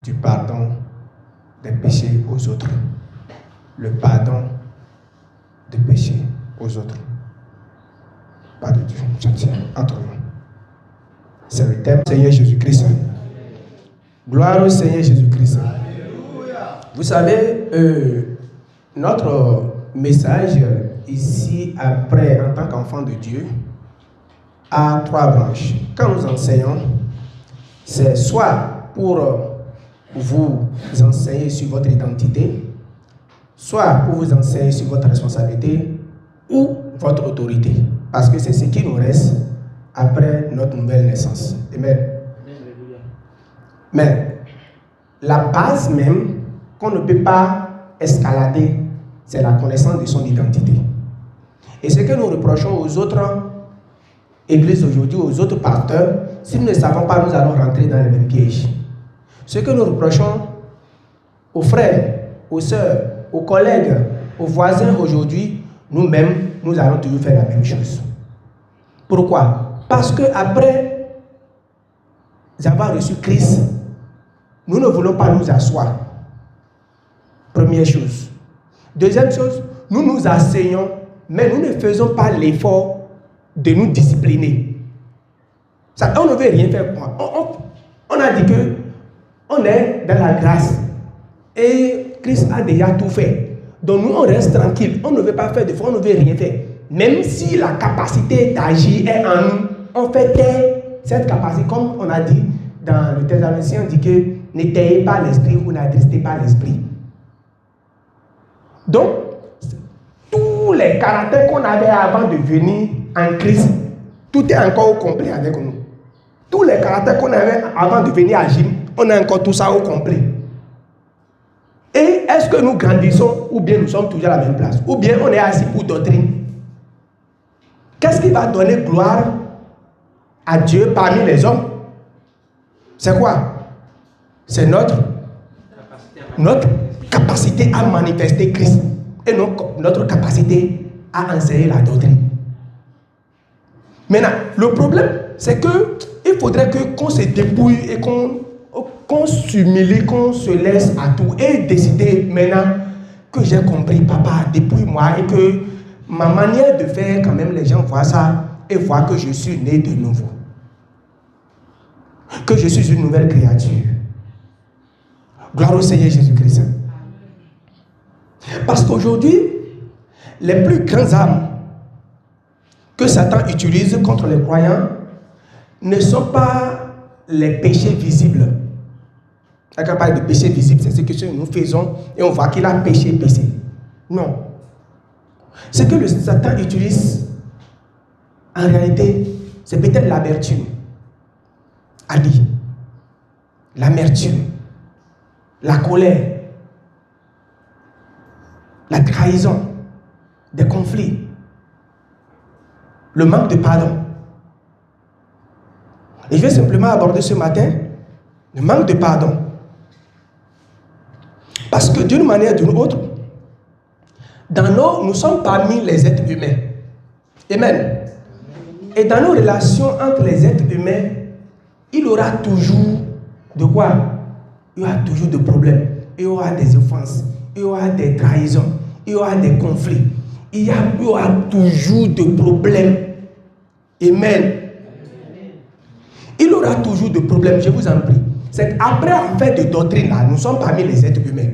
du pardon des péchés aux autres. Le pardon des péchés aux autres. Pas de Dieu, je tiens entre nous. C'est le thème Seigneur Jésus-Christ. Gloire au Seigneur Jésus-Christ. Vous savez, notre message ici, après, en tant qu'enfant de Dieu, a trois branches. Quand nous enseignons, c'est soit pour vous enseigner sur votre identité, soit pour vous enseigner sur votre responsabilité ou votre autorité. Parce que c'est ce qui nous reste après notre nouvelle naissance. Amen. Mais la base même qu'on ne peut pas escalader, c'est la connaissance de son identité. Et ce que nous reprochons aux autres églises aujourd'hui, aux autres pasteurs, si nous ne savons pas, nous allons rentrer dans les mêmes pièges. Ce que nous reprochons aux frères, aux sœurs, aux collègues, aux voisins aujourd'hui, nous-mêmes, nous allons toujours faire la même chose. Pourquoi? Parce qu'après avoir reçu Christ, nous ne voulons pas nous asseoir. Première chose. Deuxième chose, nous nous asseyons, mais nous ne faisons pas l'effort de nous discipliner. Ça, on ne veut rien faire. On a dit que on est dans la grâce et Christ a déjà tout fait. Donc nous, on reste tranquille. On ne veut pas faire d'effort, on ne veut rien faire. Même si la capacité d'agir est en nous, on fait taire cette capacité. Comme on a dit dans le Thessaloniciens, on dit que n'éteignez pas l'esprit ou n'attristez pas l'esprit. Donc, tous les caractères qu'on avait avant de venir en Christ, tout est encore au complet avec nous. Tous les caractères qu'on avait avant de venir agir, on a encore tout ça au complet. Et est-ce que nous grandissons ou bien nous sommes toujours à la même place? Ou bien on est assis pour doctrine? Qu'est-ce qui va donner gloire à Dieu parmi les hommes? C'est quoi? C'est notre capacité à manifester Christ et notre capacité à enseigner la doctrine. Maintenant, le problème, c'est qu'il faudrait qu'on se dépouille et qu'on s'humilie, qu'on se laisse à tout et décider maintenant que j'ai compris, papa, dépouille-moi et que ma manière de faire, quand même, les gens voient ça et voient que je suis né de nouveau. Que je suis une nouvelle créature. Gloire au Seigneur Jésus-Christ. Parce qu'aujourd'hui, les plus grandes armes que Satan utilise contre les croyants ne sont pas les péchés visibles. Quand on parle de péché visible, c'est ce que nous faisons et on voit qu'il a péché. Non. Ce que le Satan utilise, en réalité, c'est peut-être l'amertume. Ali, l'amertume, la colère, la trahison, des conflits, le manque de pardon. Et je vais simplement aborder ce matin le manque de pardon. Parce que d'une manière ou d'une autre, nous sommes parmi les êtres humains. Amen. Et dans nos relations entre les êtres humains, il y aura toujours de quoi? Il y aura toujours des problèmes. Il y aura des offenses. Il y aura des trahisons. Il y aura des conflits. Il y aura toujours des problèmes. Amen. Il y aura toujours des problèmes, je vous en prie. C'est qu'après en fait de doctrine là, nous sommes parmi les êtres humains.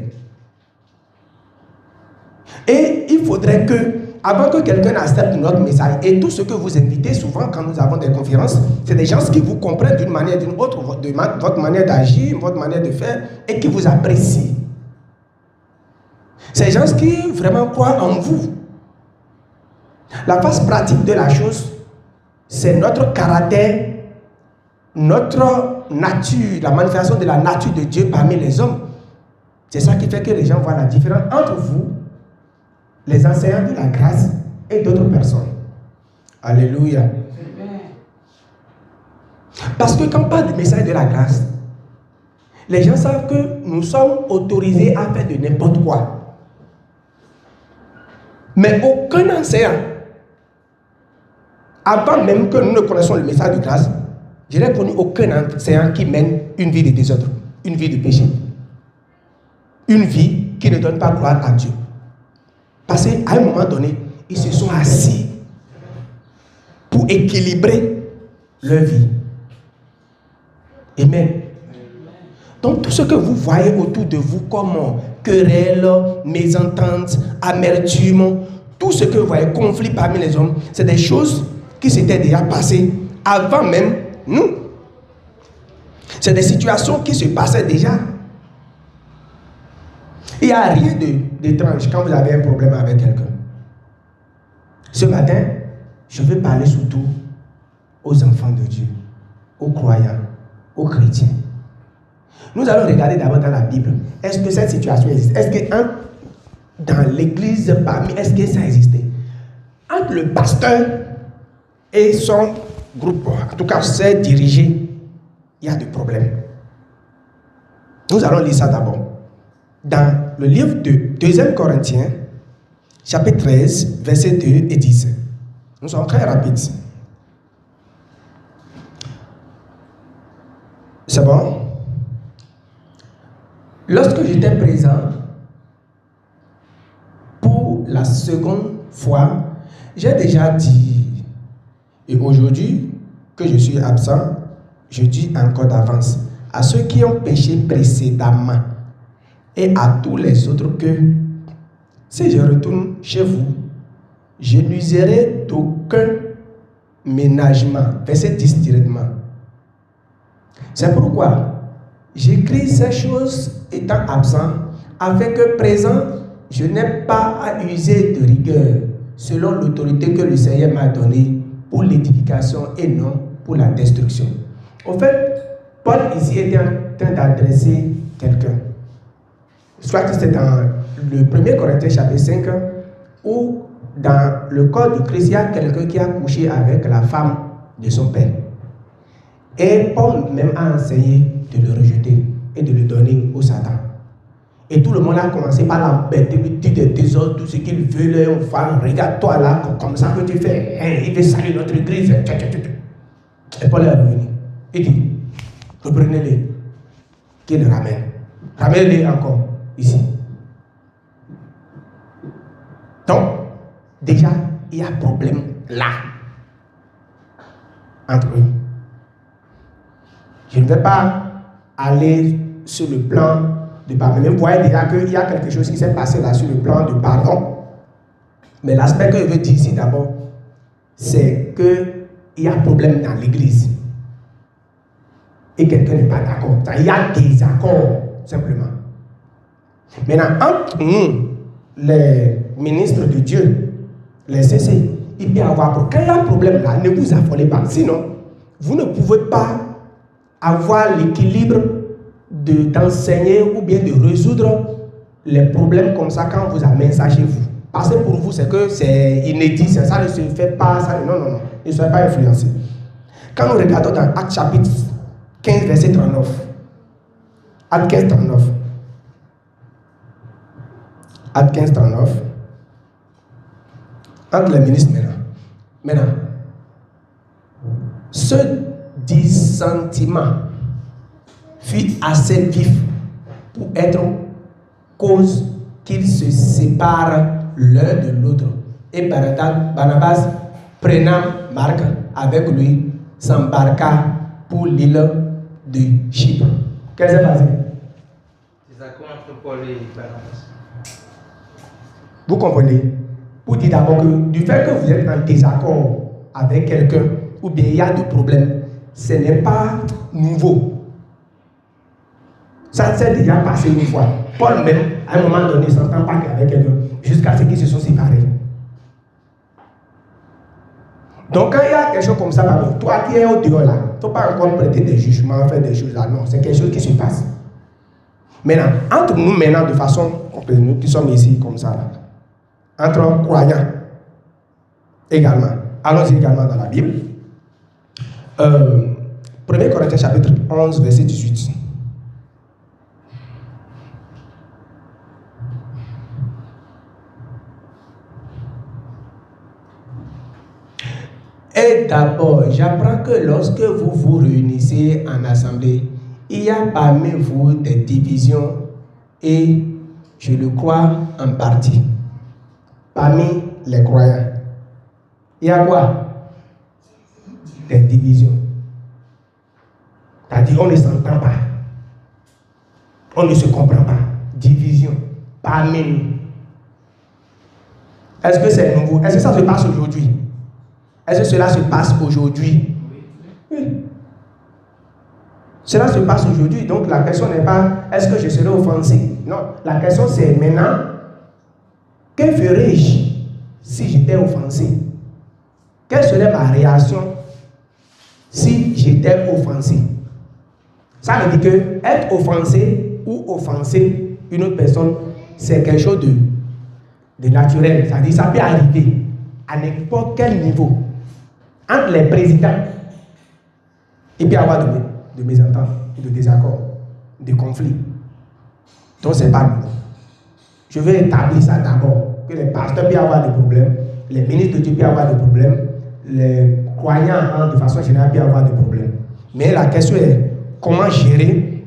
Et il faudrait que, avant que quelqu'un accepte notre message, et tout ce que vous invitez souvent quand nous avons des conférences, c'est des gens qui vous comprennent d'une manière ou d'une autre, votre manière d'agir, votre manière de faire, et qui vous apprécient. C'est des gens qui vraiment croient en vous. La phase pratique de la chose, c'est notre caractère, notre nature, la manifestation de la nature de Dieu parmi les hommes. C'est ça qui fait que les gens voient la différence entre vous, les enseignants de la grâce et d'autres personnes. Alléluia. Parce que quand on parle du message de la grâce, les gens savent que nous sommes autorisés à faire de n'importe quoi. Mais aucun enseignant, avant même que nous ne connaissions le message de grâce, je n'ai connu aucun enseignant qui mène une vie de désordre. une vie de péché. Une vie qui ne donne pas gloire à Dieu. Parce qu'à un moment donné, ils se sont assis pour équilibrer leur vie. Amen. Donc tout ce que vous voyez autour de vous comme querelles, mésententes, amertume, tout ce que vous voyez, conflit parmi les hommes, c'est des choses qui s'étaient déjà passées avant même nous. C'est des situations qui se passaient déjà. Il n'y a rien d'étrange quand vous avez un problème avec quelqu'un. Ce matin, je veux parler surtout aux enfants de Dieu, aux croyants, aux chrétiens. Nous allons regarder d'abord dans la Bible. Est-ce que cette situation existe? Est-ce que dans l'église parmi, est-ce que ça existait? Entre le pasteur et son groupe, en tout cas ses dirigés, il y a des problèmes. Nous allons lire ça d'abord. Dans le livre de 2 Corinthiens, chapitre 13, versets 2 et 10. Nous sommes très rapides. C'est bon? Lorsque j'étais présent, pour la seconde fois, j'ai déjà dit, et aujourd'hui que je suis absent, je dis encore d'avance, à ceux qui ont péché précédemment et à tous les autres que, si je retourne chez vous, je n'userai d'aucun ménagement. Verset 10 directement. C'est pourquoi j'écris ces choses étant absent, afin que présent, je n'ai pas à user de rigueur, selon l'autorité que le Seigneur m'a donnée pour l'édification et non pour la destruction. Au fait, Paul ici était en train d'adresser quelqu'un. Soit que c'est dans le 1 Corinthiens chapitre 5, où dans le corps de Christ, il y a quelqu'un qui a couché avec la femme de son père. Et Paul même a enseigné de le rejeter et de le donner au Satan. Et tout le monde a commencé par l'embêter, lui dire des désordres, tout ce qu'il veut, on femme, regarde-toi là, comme ça que tu fais, hein, il veut salir notre église. Et Paul est revenu. Il dit, reprenez-les, qu'il le ramène. Ramène-les encore, ici. Donc, déjà, il y a un problème là, entre eux. Je ne vais pas aller sur le plan de pardon. Mais vous voyez déjà qu'il y a quelque chose qui s'est passé là sur le plan de pardon. Mais l'aspect que je veux dire ici d'abord, c'est qu'il y a un problème dans l'église. Et quelqu'un n'est pas d'accord. Il y a des accords, simplement. Maintenant, entre nous, les ministres de Dieu, les CC, il peut y avoir problème. Quand il y a un problème là, ne vous affolez pas. Sinon, vous ne pouvez pas avoir l'équilibre d'enseigner ou bien de résoudre les problèmes comme ça quand vous amenez ça chez vous. Parce que pour vous, c'est que c'est inédit, ça ne se fait pas, ça, non. Ne soyez pas influencés. Quand nous regardons dans Actes chapitre 15, verset 39, Actes 15, 39, Actes 15, 39, entre les ministres maintenant, ce dissentiment fut assez vif pour être cause qu'ils se séparent l'un de l'autre. Et Barnabas, prenant Marc avec lui, s'embarqua pour l'île de Chypre. Qu'est-ce qui s'est passé? Des accords entre Paul et Barnabas. Vous comprenez? Pour dire d'abord que du fait que vous êtes en désaccord avec quelqu'un, ou bien il y a des problèmes, ce n'est pas nouveau. Ça s'est déjà passé une fois. Paul même, à un moment donné, ne s'entend pas avec quelqu'un, jusqu'à ce qu'ils se sont séparés. Donc quand il y a quelque chose comme ça, toi qui es au dehors là, il ne faut pas encore prêter des jugements, faire des choses là. Non, c'est quelque chose qui se passe. Maintenant, entre nous maintenant, de façon, nous qui sommes ici comme ça, là, entre croyants également, allons-y également dans la Bible. 1 Corinthiens chapitre 11, verset 18. Et d'abord, j'apprends que lorsque vous vous réunissez en assemblée, il y a parmi vous des divisions et je le crois en partie. Parmi les croyants, il y a quoi? Des divisions. C'est-à-dire on ne s'entend pas. On ne se comprend pas. Division parmi nous. Est-ce que c'est nouveau? Est-ce que ça se passe aujourd'hui? Est-ce que cela se passe aujourd'hui? Oui. Cela se passe aujourd'hui. Donc la question n'est pas est-ce que je serai offensé? Non. La question c'est maintenant, que ferais-je si j'étais offensé? Quelle serait ma réaction si j'étais offensé? Ça veut dire que être offensé ou offenser une autre personne, c'est quelque chose de naturel. C'est-à-dire ça peut arriver à n'importe quel niveau. Entre les présidents, il peut y avoir de mésententes, de désaccords, de conflits. Donc ce n'est pas nouveau. Je vais établir ça d'abord, que les pasteurs peuvent avoir des problèmes, les ministres de Dieu peuvent avoir des problèmes, les croyants de façon générale peuvent avoir des problèmes. Mais la question est comment gérer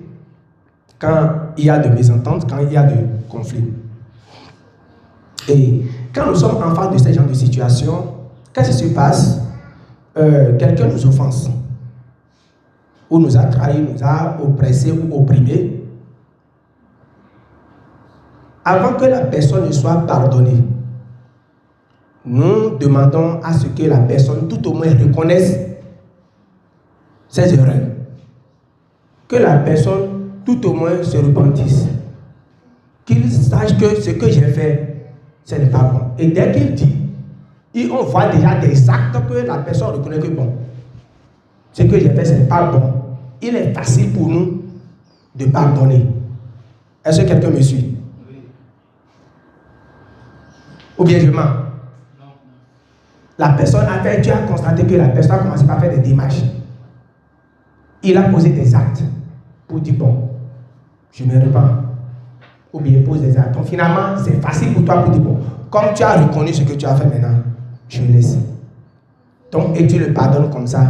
quand il y a de mésententes, quand il y a de conflits. Et quand nous sommes en face de ce genre de situation, qu'est-ce qui se passe? Quelqu'un nous offense, ou nous a trahis, nous a oppressés ou opprimés. Avant que la personne ne soit pardonnée, nous demandons à ce que la personne tout au moins reconnaisse ses erreurs. Que la personne tout au moins se repentisse. Qu'il sache que ce que j'ai fait, ce n'est pas bon. Et dès qu'il dit, on voit déjà des actes que la personne reconnaît que bon. Ce que j'ai fait, ce n'est pas bon. Il est facile pour nous de pardonner. Est-ce que quelqu'un me suit? Oui. Ou bien je mens? Non. La personne a fait, tu as constaté que la personne a commencé par faire des démarches. Il a posé des actes pour dire bon, je me repens. Ou bien il pose des actes. Donc finalement, c'est facile pour toi pour dire bon, comme tu as reconnu ce que tu as fait maintenant, je laisse. Donc, et tu le pardonnes comme ça.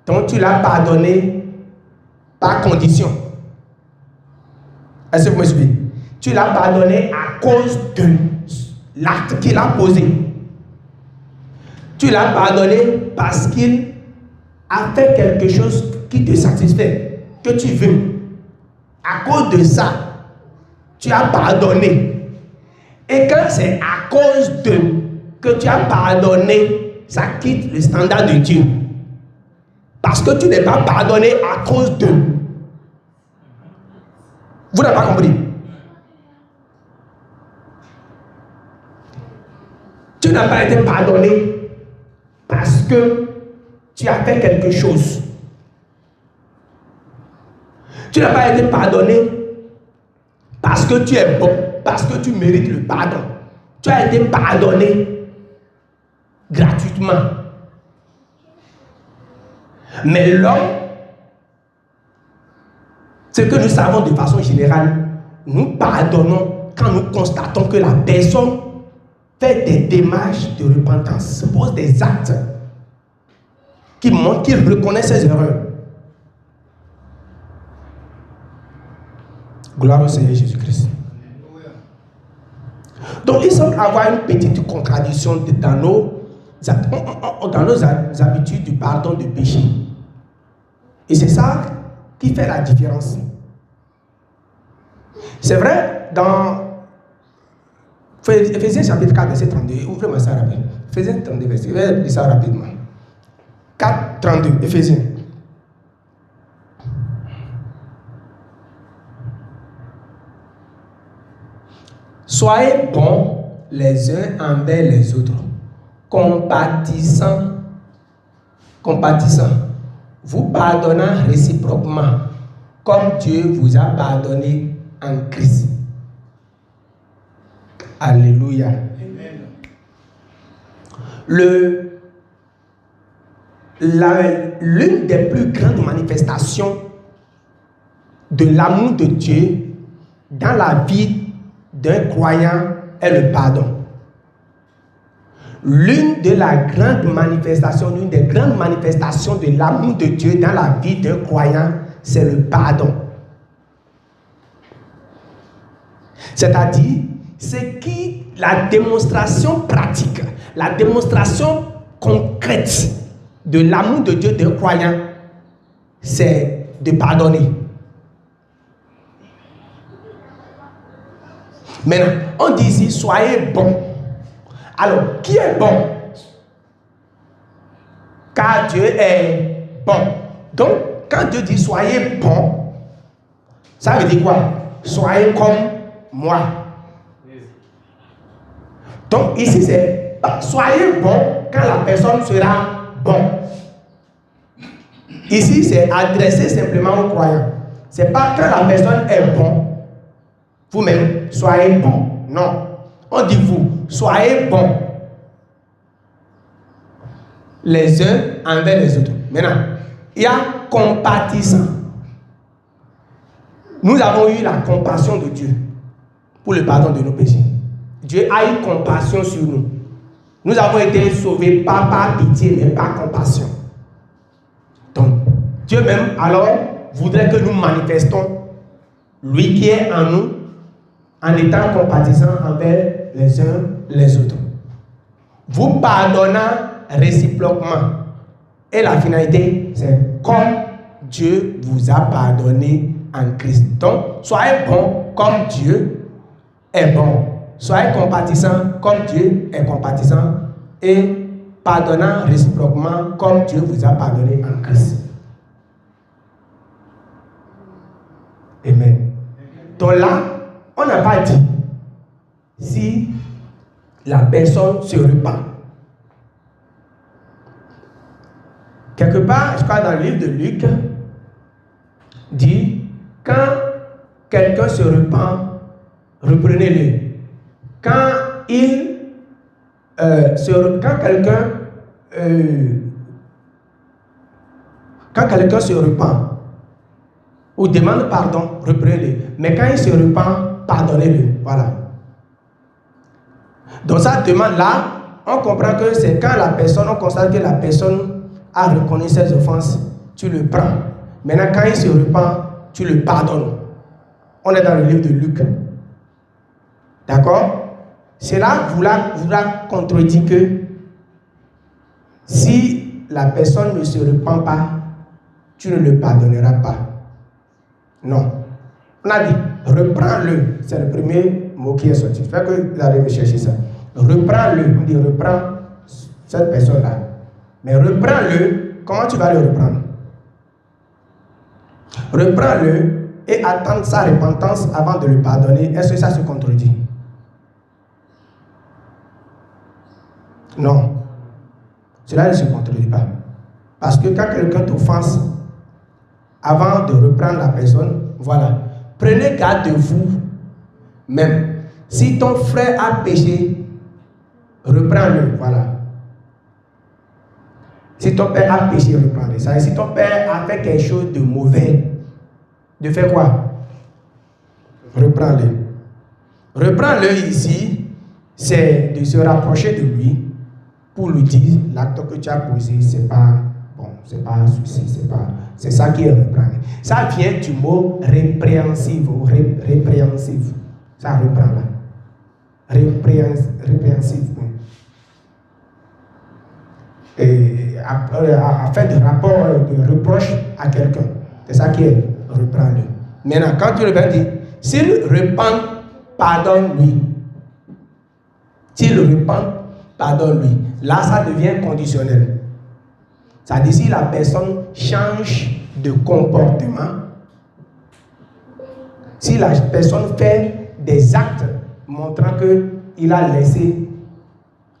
Donc tu l'as pardonné par condition. Est-ce que vous me suivez? Tu l'as pardonné à cause de l'acte qu'il a posé. Tu l'as pardonné parce qu'il a fait quelque chose qui te satisfait, que tu veux. À cause de ça, tu as pardonné. Et quand c'est à cause de que tu as pardonné, ça quitte le standard de Dieu. Parce que tu n'es pas pardonné à cause de. Vous n'avez pas compris? Tu n'as pas été pardonné parce que tu as fait quelque chose. Tu n'as pas été pardonné parce que tu es bon, parce que tu mérites le pardon. Tu as été pardonné gratuitement. Mais l'homme, ce que nous savons de façon générale, nous pardonnons quand nous constatons que la personne fait des démarches de repentance, pose des actes qui montrent qu'il reconnaît ses erreurs. Gloire au Seigneur Jésus-Christ. Donc il semble avoir une petite contradiction dans nos habitudes du pardon de péché. Et c'est ça qui fait la différence. C'est vrai, dans Éphésiens chapitre 4, verset 32, ouvrez-moi ça rapidement. Éphésiens 32, verset, je vais lire ça rapidement. 4, 32, Éphésiens. Soyez bons les uns envers les autres, compatissants, vous pardonnant réciproquement, comme Dieu vous a pardonné en Christ. Alléluia. L'une des plus grandes manifestations de l'amour de Dieu dans la vie d'un croyant est le pardon. L'une des grandes manifestations de l'amour de Dieu dans la vie d'un croyant, c'est le pardon. C'est-à-dire, c'est qui la démonstration pratique, la démonstration concrète de l'amour de Dieu d'un croyant, c'est de pardonner. Maintenant, on dit ici, soyez bons. Alors, qui est bon? Car Dieu est bon. Donc, quand Dieu dit soyez bons, ça veut dire quoi? Soyez comme moi. Donc, ici, c'est soyez bons quand la personne sera bon. Ici, c'est adressé simplement aux croyants. Ce n'est pas quand la personne est bon, vous-même, soyez bon. Non. On dit vous, soyez bons les uns envers les autres. Maintenant, il y a compatissant. Nous avons eu la compassion de Dieu pour le pardon de nos péchés. Dieu a eu compassion sur nous. Nous avons été sauvés pas par pitié, mais par compassion. Donc, Dieu même, alors, voudrait que nous manifestons lui qui est en nous, en étant compatissant envers les uns les autres. Vous pardonnant réciproquement. Et la finalité, c'est comme Dieu vous a pardonné en Christ. Donc, soyez bons comme Dieu est bon. Soyez compatissants comme Dieu est compatissant. Et pardonnant réciproquement comme Dieu vous a pardonné en Christ. Amen. Donc là, on n'a pas dit si la personne se repent. Quelque part, je crois dans le livre de Luc, dit quand quelqu'un se repent, reprenez-le. Quand quelqu'un se repent ou demande pardon, reprenez-le. Mais quand il se repent, pardonnez-le. Voilà. Donc ça demande là, on comprend que c'est quand la personne, on constate que la personne a reconnu ses offenses, tu le prends. Maintenant, quand il se repent, tu le pardonnes. On est dans le livre de Luc. D'accord? Cela voudra contredire que si la personne ne se repent pas, tu ne le pardonneras pas. Non. On a dit, reprends-le. C'est le premier mot qui est sorti. Il faut que vous allez me chercher ça. Reprends-le. On dit, reprends cette personne-là. Mais reprends-le. Comment tu vas le reprendre? Reprends-le et attends sa repentance avant de le pardonner. Est-ce que ça se contredit? Non. Cela ne se contredit pas. Parce que quand quelqu'un t'offense, avant de reprendre la personne, voilà. Prenez garde de vous même. Si ton frère a péché, reprends-le. Voilà. Si ton père a péché, reprends-le. Ça veut dire, si ton père a fait quelque chose de mauvais, de faire quoi? Reprends-le. Reprends-le ici, c'est de se rapprocher de lui pour lui dire l'acte que tu as posé, c'est pas bon, c'est pas un souci, c'est ça qui est reprendre. Ça vient du mot répréhensible ou répréhensible. Ça reprend là. Répréhensible. Et à faire de rapport, de reproche à quelqu'un. C'est ça qui est reprendre. Maintenant, quand tu reprends, dis, s'il repent, pardonne-lui. S'il repent, pardonne-lui. Là, ça devient conditionnel. Ça dit si la personne change de comportement, si la personne fait des actes montrant qu'il a laissé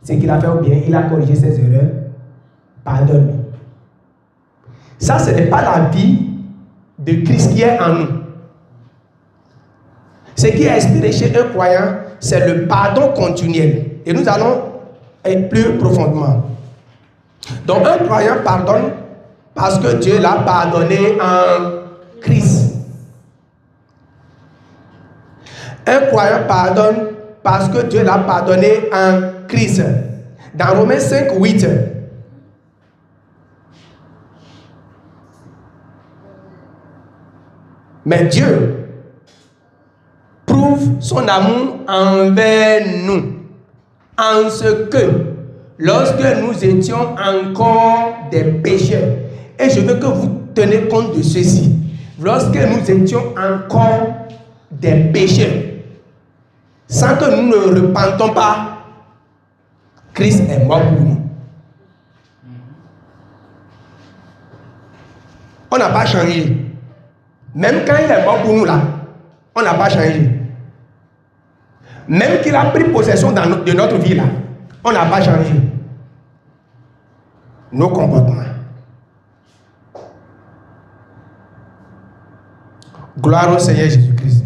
ce qu'il a fait ou bien il a corrigé ses erreurs, pardonne-lui. Ça, ce n'est pas la vie de Christ qui est en nous. Ce qui est inspiré chez un croyant, c'est le pardon continuel. Et nous allons être plus profondément. Donc, un croyant pardonne parce que Dieu l'a pardonné en Christ. Un croyant pardonne parce que Dieu l'a pardonné en Christ. Dans Romains 5, 8, Mais Dieu prouve son amour envers nous en ce que lorsque nous étions encore des pécheurs, et je veux que vous tenez compte de ceci, lorsque nous étions encore des pécheurs, sans que nous ne repentons pas, Christ est mort pour nous. On n'a pas changé. Même quand il est mort pour nous là, on n'a pas changé. Même qu'il a pris possession de notre vie là, on n'a pas changé. Nos comportements. Gloire au Seigneur Jésus-Christ.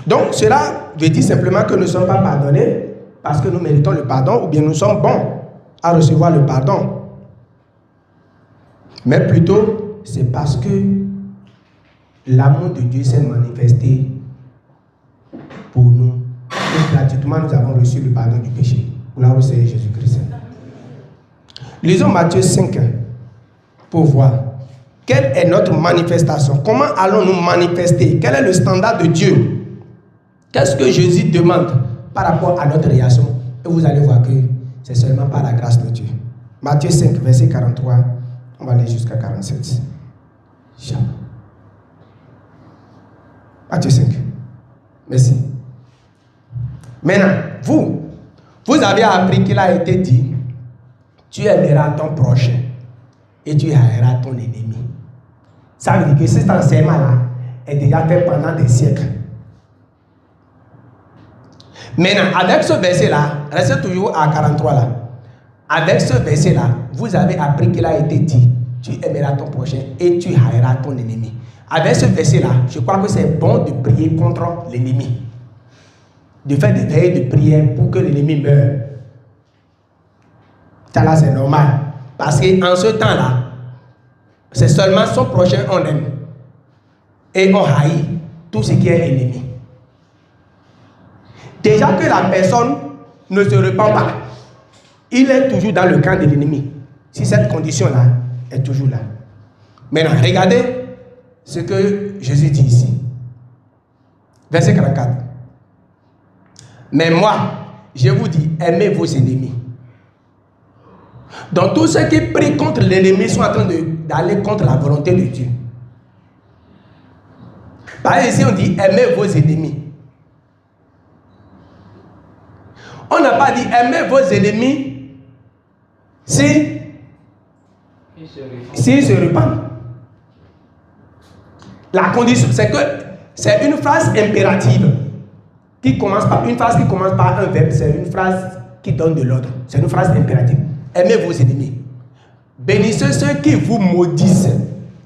Donc cela veut dire simplement que nous ne sommes pas pardonnés parce que nous méritons le pardon ou bien nous sommes bons à recevoir le pardon. Mais plutôt, c'est parce que l'amour de Dieu s'est manifesté pour nous. Et gratuitement, nous avons reçu le pardon du péché. Gloire au Seigneur Jésus-Christ. Lisons Matthieu 5 pour voir quelle est notre manifestation. Comment allons-nous manifester? Quel est le standard de Dieu? Qu'est-ce que Jésus demande par rapport à notre réaction? Et vous allez voir que c'est seulement par la grâce de Dieu. Matthieu 5, verset 43. On va aller jusqu'à 47. Matthieu 5. Merci. Maintenant, vous avez appris qu'il a été dit, tu aimeras ton prochain et tu haïras ton ennemi. Ça veut dire que cet enseignement-là est déjà fait pendant des siècles. Maintenant, avec ce verset-là, restez toujours à 43 là. Avec ce verset-là, vous avez appris qu'il a été dit, tu aimeras ton prochain et tu haïras ton ennemi. Avec ce verset-là, je crois que c'est bon de prier contre l'ennemi. De faire des veillées de prière pour que l'ennemi meure. Ça là, c'est normal. Parce qu'en ce temps-là, c'est seulement son prochain on aime. Et on haït tout ce qui est ennemi. Déjà que la personne ne se repent pas, il est toujours dans le camp de l'ennemi. Si cette condition-là est toujours là. Maintenant, regardez ce que Jésus dit ici. Verset 44. Mais moi, je vous dis, aimez vos ennemis. Donc tous ceux qui prient contre l'ennemi sont en train d'aller contre la volonté de Dieu. Par ici, on dit, aimez vos ennemis. On n'a pas dit aimez vos ennemis s'ils se repentent. La condition, c'est que c'est une phrase impérative qui commence par une phrase qui commence par un verbe, c'est une phrase qui donne de l'ordre. C'est une phrase impérative. Aimez vos ennemis. Bénissez ceux qui vous maudissent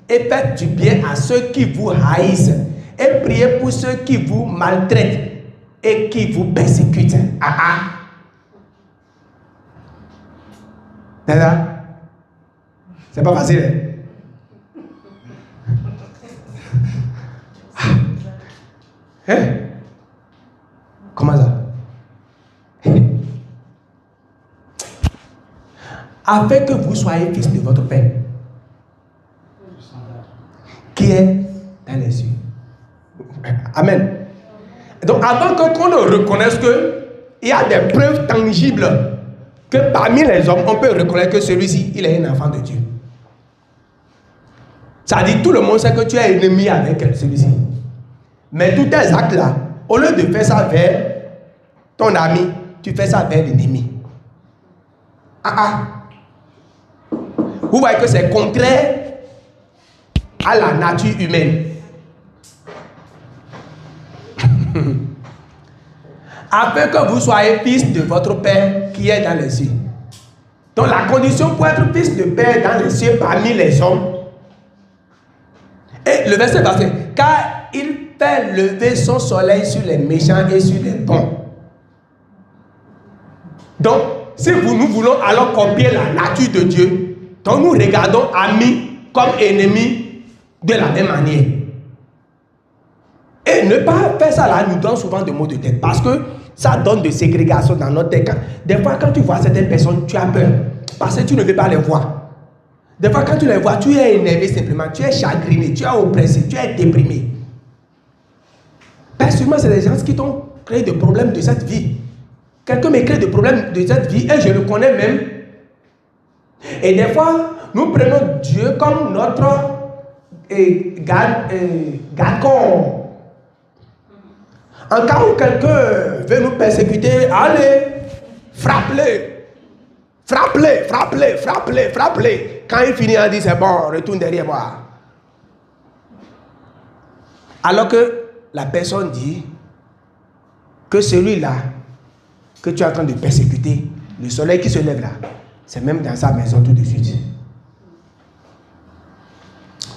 et faites du bien à ceux qui vous haïssent et priez pour ceux qui vous maltraitent et qui vous persécutent. C'est pas facile. Comment ça? Afin que vous soyez fils de votre Père qui est dans les cieux. Amen. Donc avant qu'on ne reconnaisse qu'il y a des preuves tangibles que parmi les hommes, on peut reconnaître que celui-ci, il est un enfant de Dieu. Ça dit, tout le monde sait que tu es ennemi avec celui-ci. Mais tous tes actes-là, au lieu de faire ça vers ton ami, tu fais ça vers l'ennemi. Vous voyez que c'est contraire à la nature humaine. Afin que vous soyez fils de votre Père qui est dans les cieux. Donc la condition pour être fils de Père dans les cieux parmi les hommes. Et le verset va dire, car il fait lever son soleil sur les méchants et sur les bons. Donc, si nous voulons alors copier la nature de Dieu, donc nous regardons amis comme ennemis de la même manière. Et ne pas faire ça là nous donne souvent des maux de tête parce que ça donne de ségrégation dans notre tête. Des fois, quand tu vois certaines personnes, tu as peur parce que tu ne veux pas les voir. Des fois, quand tu les vois, tu es énervé simplement, tu es chagriné, tu es oppressé, tu es déprimé. Personnellement, c'est des gens qui t'ont créé des problèmes de cette vie. Quelqu'un me crée des problèmes de cette vie et je le connais même. Et des fois, nous prenons Dieu comme notre garde-corps. En cas où quelqu'un veut nous persécuter, allez, frappe-le. Frappe-le, frappe-le, frappe-le, frappe-le. Quand il finit, il dit c'est bon, retourne derrière moi. Alors que la personne dit que celui-là que tu es en train de persécuter, le soleil qui se lève là, c'est même dans sa maison tout de suite.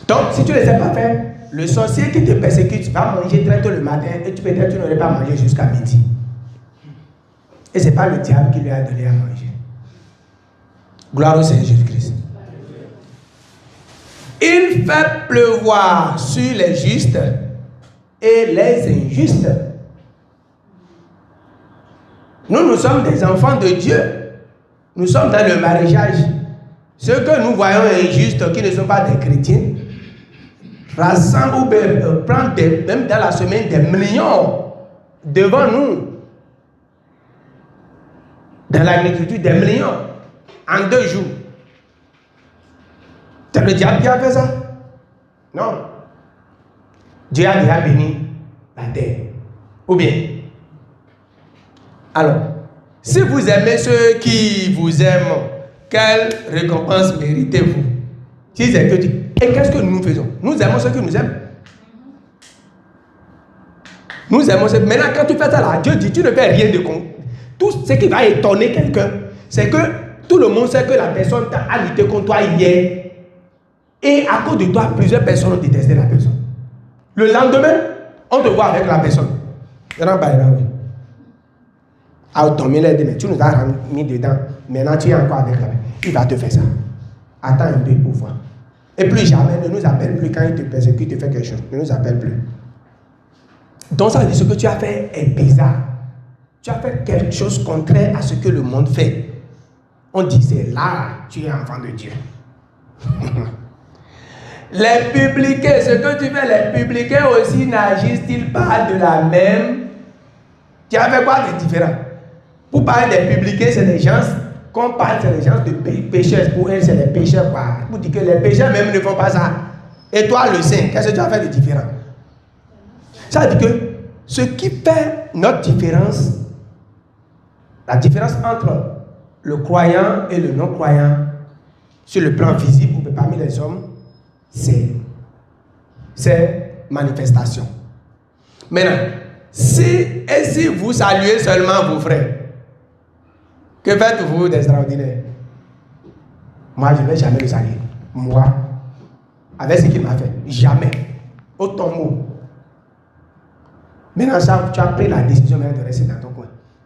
Donc, si tu ne les as pas fait, le sorcier qui te persécute va manger très tôt le matin et tu peut-être tu n'aurais pas mangé jusqu'à midi. Et ce n'est pas le diable qui lui a donné à manger. Gloire au Seigneur Jésus-Christ. Il fait pleuvoir sur les justes et les injustes. Nous sommes des enfants de Dieu. Nous sommes dans le maréchage. Ceux que nous voyons injustes, qui ne sont pas des chrétiens, rassemblent ou prennent même dans la semaine des millions devant nous. Dans l'agriculture, des millions en 2 jours. C'est le diable qui a fait ça? Non. Dieu a déjà béni la terre. Ou bien? Alors, si vous aimez ceux qui vous aiment, quelle récompense méritez-vous? Si c'est que Dieu. Et qu'est-ce que nous faisons? Nous aimons ceux qui nous aiment. Nous aimons ceux. Maintenant, quand tu fais ça là, Dieu dit, tu ne fais rien de con. Tout ce qui va étonner quelqu'un, c'est que tout le monde sait que la personne a lutté contre toi hier. Et à cause de toi, plusieurs personnes ont détesté la personne. Le lendemain, on te voit avec la personne. Mais tu nous as mis dedans. Maintenant, tu es encore avec la personne. Il va te faire ça. Attends un peu pour voir. Et plus jamais, ne nous appelle plus quand il te persécute, il te fait quelque chose. Ne nous appelle plus. Donc ça veut dire ce que tu as fait est bizarre. Tu as fait quelque chose contraire à ce que le monde fait. On dit c'est là, tu es enfant de Dieu. Les publicains, ce que tu fais, les publicains aussi n'agissent-ils pas de la même? Tu as fait quoi de différent? Pour parler des publicains, c'est des gens, qu'on parle, c'est des gens de pécheurs. Pour elles, c'est des pécheurs. Quoi. Pour dire que les pécheurs même ne font pas ça. Et toi, le saint, qu'est-ce que tu as fait de différent? Ça veut dire que ce qui fait notre différence, la différence entre le croyant et le non-croyant, sur le plan visible ou parmi les hommes, c'est manifestation. Maintenant, si vous saluez seulement vos frères, que faites-vous d'extraordinaire? Moi, je ne vais jamais le saluer. Moi, avec ce qu'il m'a fait, jamais. Au tombeau. Maintenant, ça, tu as pris la décision de rester dans ton coin.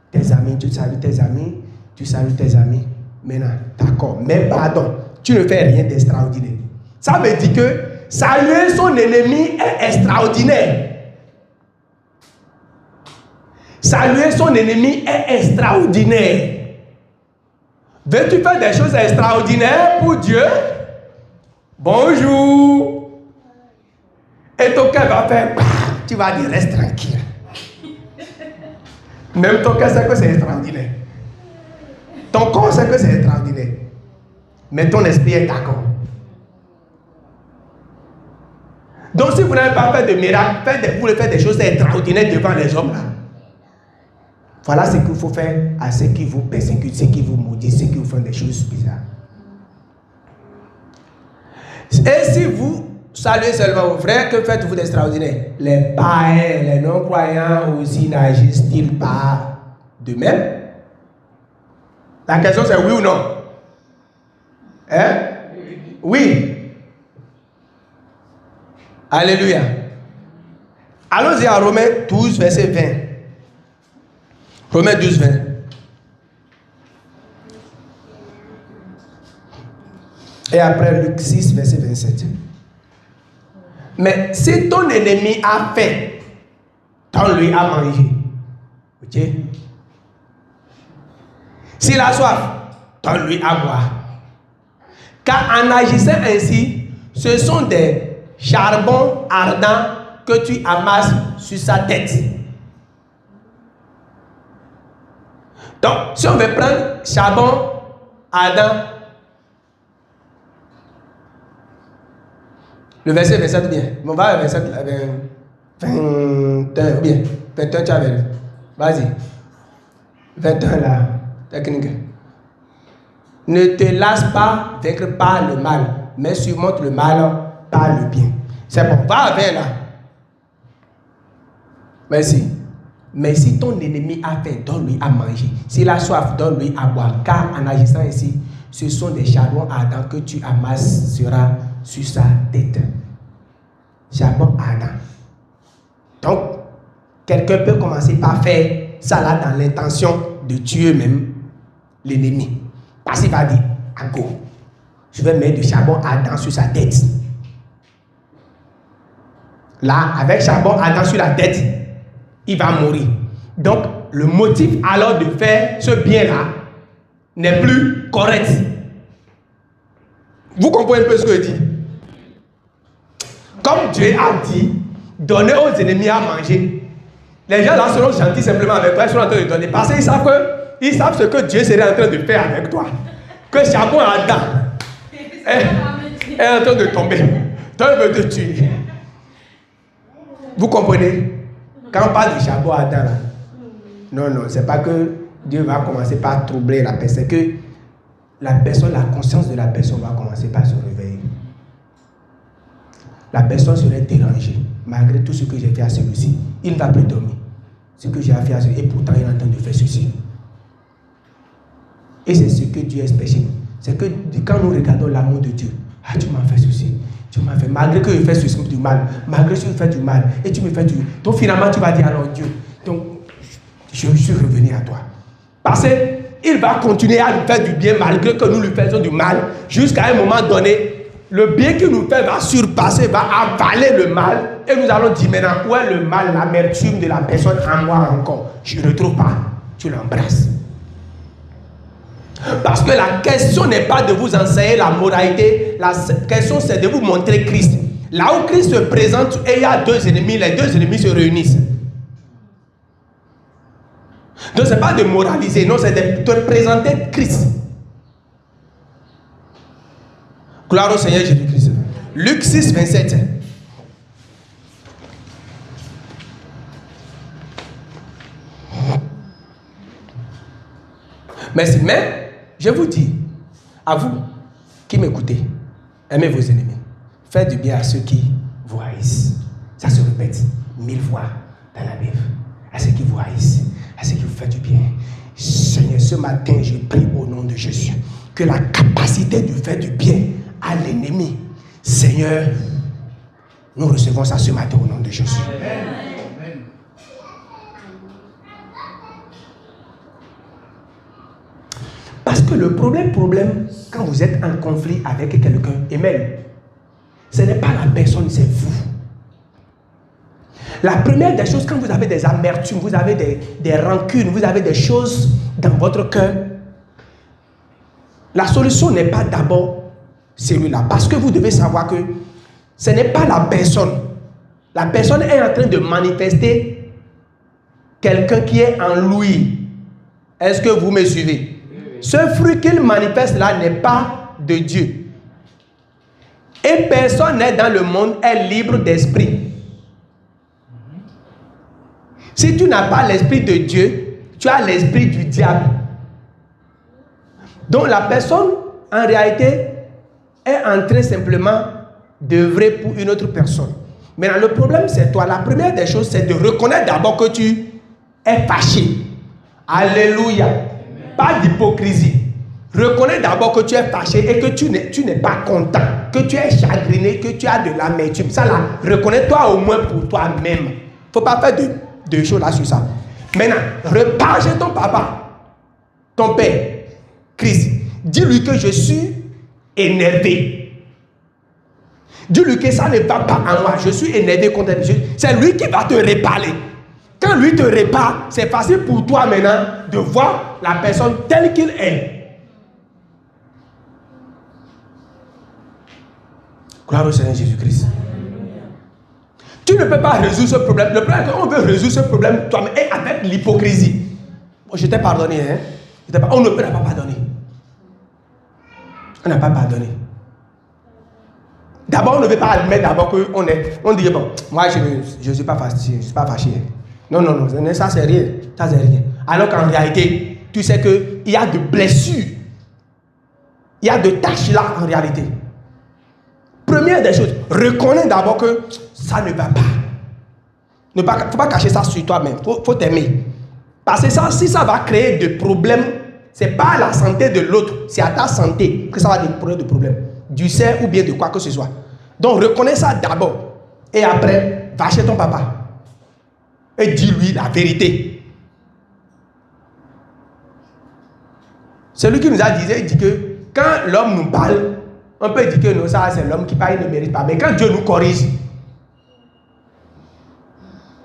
Tes amis, tu salues tes amis, tu salues tes amis. Maintenant, d'accord, mais pardon, tu ne fais rien d'extraordinaire. Ça veut dire que saluer son ennemi est extraordinaire. Saluer son ennemi est extraordinaire. Veux-tu faire des choses extraordinaires pour Dieu? Bonjour. Et ton cœur va faire, tu vas dire, reste tranquille. Même ton cœur sait que c'est extraordinaire. Ton corps sait que c'est extraordinaire. Mais ton esprit est d'accord. Donc si vous n'avez pas fait de miracles, vous voulez faire des choses extraordinaires devant les hommes là. Voilà ce qu'il faut faire à ceux qui vous persécutent, ceux qui vous maudissent, ceux qui vous font des choses bizarres. Et si vous saluez seulement vos frères, que faites-vous d'extraordinaire? Les païens, les non-croyants aussi n'agissent-ils pas de même? La question c'est oui ou non? Hein? Oui. Alléluia. Allons-y à Romains 12, verset 20. Romains 12, 20. Et après Luc 6, verset 27. Mais si ton ennemi a faim, donne-lui à manger. Ok? S'il a soif, donne-lui à boire. Car en agissant ainsi, ce sont des charbons ardents que tu amasses sur sa tête. Donc, si on veut prendre charbon ardent, le verset 27 bien. On va au verset 21 bien. 21 tu as vu. Vas-y. 21 là. Technique. Ne te lasse pas vaincre par le mal, mais surmonte le mal par le bien. C'est bon. Va avec là. Merci. Mais si ton ennemi a faim, donne-lui à manger. S'il a soif, donne-lui à boire. Car en agissant ainsi, ce sont des charbons ardents que tu amasseras sur sa tête. Charbon ardent. Donc, quelqu'un peut commencer par faire ça là dans l'intention de tuer même l'ennemi. Parce qu'il va dire, à go, je vais mettre du charbon ardent sur sa tête. Là, avec charbon ardent sur la tête, il va mourir. Donc, le motif alors de faire ce bien-là n'est plus correct. Vous comprenez un peu ce que je dis? Comme Dieu a dit, donnez aux ennemis à manger. Les gens là seront gentils simplement avec toi, ils sont en train de donner. Parce qu'ils savent ce que Dieu serait en train de faire avec toi. Que charbon ardent est en train de tomber. Toi, il veut te tuer. Vous comprenez? Quand on parle de charbon ardent là, non, c'est pas que Dieu va commencer par troubler la personne, c'est que la conscience de la personne va commencer par se réveiller. La personne serait dérangée, malgré tout ce que j'ai fait à celui-ci. Il ne va plus dormir. Ce que j'ai fait à celui-ci, et pourtant il est en train de faire ceci. Et c'est ce que Dieu espère chez nous. C'est que quand nous regardons l'amour de Dieu, ah, tu m'as fait ceci, tu m'as fait, malgré que je fais ceci du mal, malgré que je fais du mal, et tu me fais du mal. Donc finalement tu vas dire alors Dieu, donc je suis revenu à toi. Parce qu'il va continuer à nous faire du bien malgré que nous lui faisons du mal, jusqu'à un moment donné, le bien qu'il nous fait va surpasser, va avaler le mal, et nous allons dire maintenant, où est le mal, l'amertume de la personne en moi encore? Je ne retrouve pas, tu l'embrasses. Parce que la question n'est pas de vous enseigner la moralité, la question c'est de vous montrer Christ. Là où Christ se présente et il y a deux ennemis, les deux ennemis se réunissent. Donc ce n'est pas de moraliser, non, c'est de te présenter Christ. Gloire au Seigneur Jésus-Christ. Luc 6, 27. Merci. Mais, je vous dis, à vous qui m'écoutez, aimez vos ennemis. Faites du bien à ceux qui vous haïssent. Ça se répète 1000 fois dans la Bible. À ceux qui vous haïssent, à ceux qui vous font du bien. Seigneur, ce matin, je prie au nom de Jésus que la capacité de faire du bien à l'ennemi, Seigneur, nous recevons ça ce matin au nom de Jésus. Amen. Parce que le problème, quand vous êtes en conflit avec quelqu'un, et même, ce n'est pas la personne, c'est vous. La première des choses, quand vous avez des amertumes, vous avez des rancunes, vous avez des choses dans votre cœur, la solution n'est pas d'abord celui-là. Parce que vous devez savoir que ce n'est pas la personne. La personne est en train de manifester quelqu'un qui est en lui. Est-ce que vous me suivez? Ce fruit qu'il manifeste là n'est pas de Dieu. Et personne n'est dans le monde est libre d'esprit. Si tu n'as pas l'esprit de Dieu, tu as l'esprit du diable. Donc la personne, en réalité, est en train simplement d'œuvrer pour une autre personne. Maintenant, le problème, c'est toi. La première des choses, c'est de reconnaître d'abord que tu es fâché. Alléluia. Amen. Pas d'hypocrisie. Reconnais d'abord que tu es fâché et que tu n'es pas content, que tu es chagriné, que tu as de l'amertume. Ça là, reconnais-toi au moins pour toi-même. Il ne faut pas faire de choses là sur ça. Maintenant, repars chez ton papa, ton père, Christ. Dis-lui que je suis énervé. Dis-lui que ça ne va pas en moi. Je suis énervé contre lui. C'est lui qui va te réparer. Quand lui te répare, c'est facile pour toi maintenant de voir la personne telle qu'il est. Gloire au Seigneur Jésus-Christ. Tu ne peux pas résoudre ce problème. Le problème est qu'on veut résoudre ce problème toi-même et avec l'hypocrisie. Bon, je t'ai pardonné, hein. On ne peut pas pardonner. On n'a pas pardonné. D'abord, on ne veut pas admettre d'abord qu'on est. On dit, bon, moi je ne suis pas fâché. Je suis pas fâché. Non, ça c'est rien. Ça c'est rien. Alors qu'en réalité, tu sais qu'il y a de blessures. Il y a de tâches là en réalité. Première des choses, reconnais d'abord que ça ne va pas. Il ne faut pas cacher ça sur toi-même. Il faut t'aimer. Parce que ça, si ça va créer des problèmes, ce n'est pas à la santé de l'autre, c'est à ta santé que ça va créer des problèmes. Du sein ou bien de quoi que ce soit. Donc reconnais ça d'abord. Et après, va chez ton papa. Et dis-lui la vérité. Celui qui nous a dit, il dit que quand l'homme nous parle, on peut dire que non, ça c'est l'homme qui parle, il ne mérite pas. Mais quand Dieu nous corrige,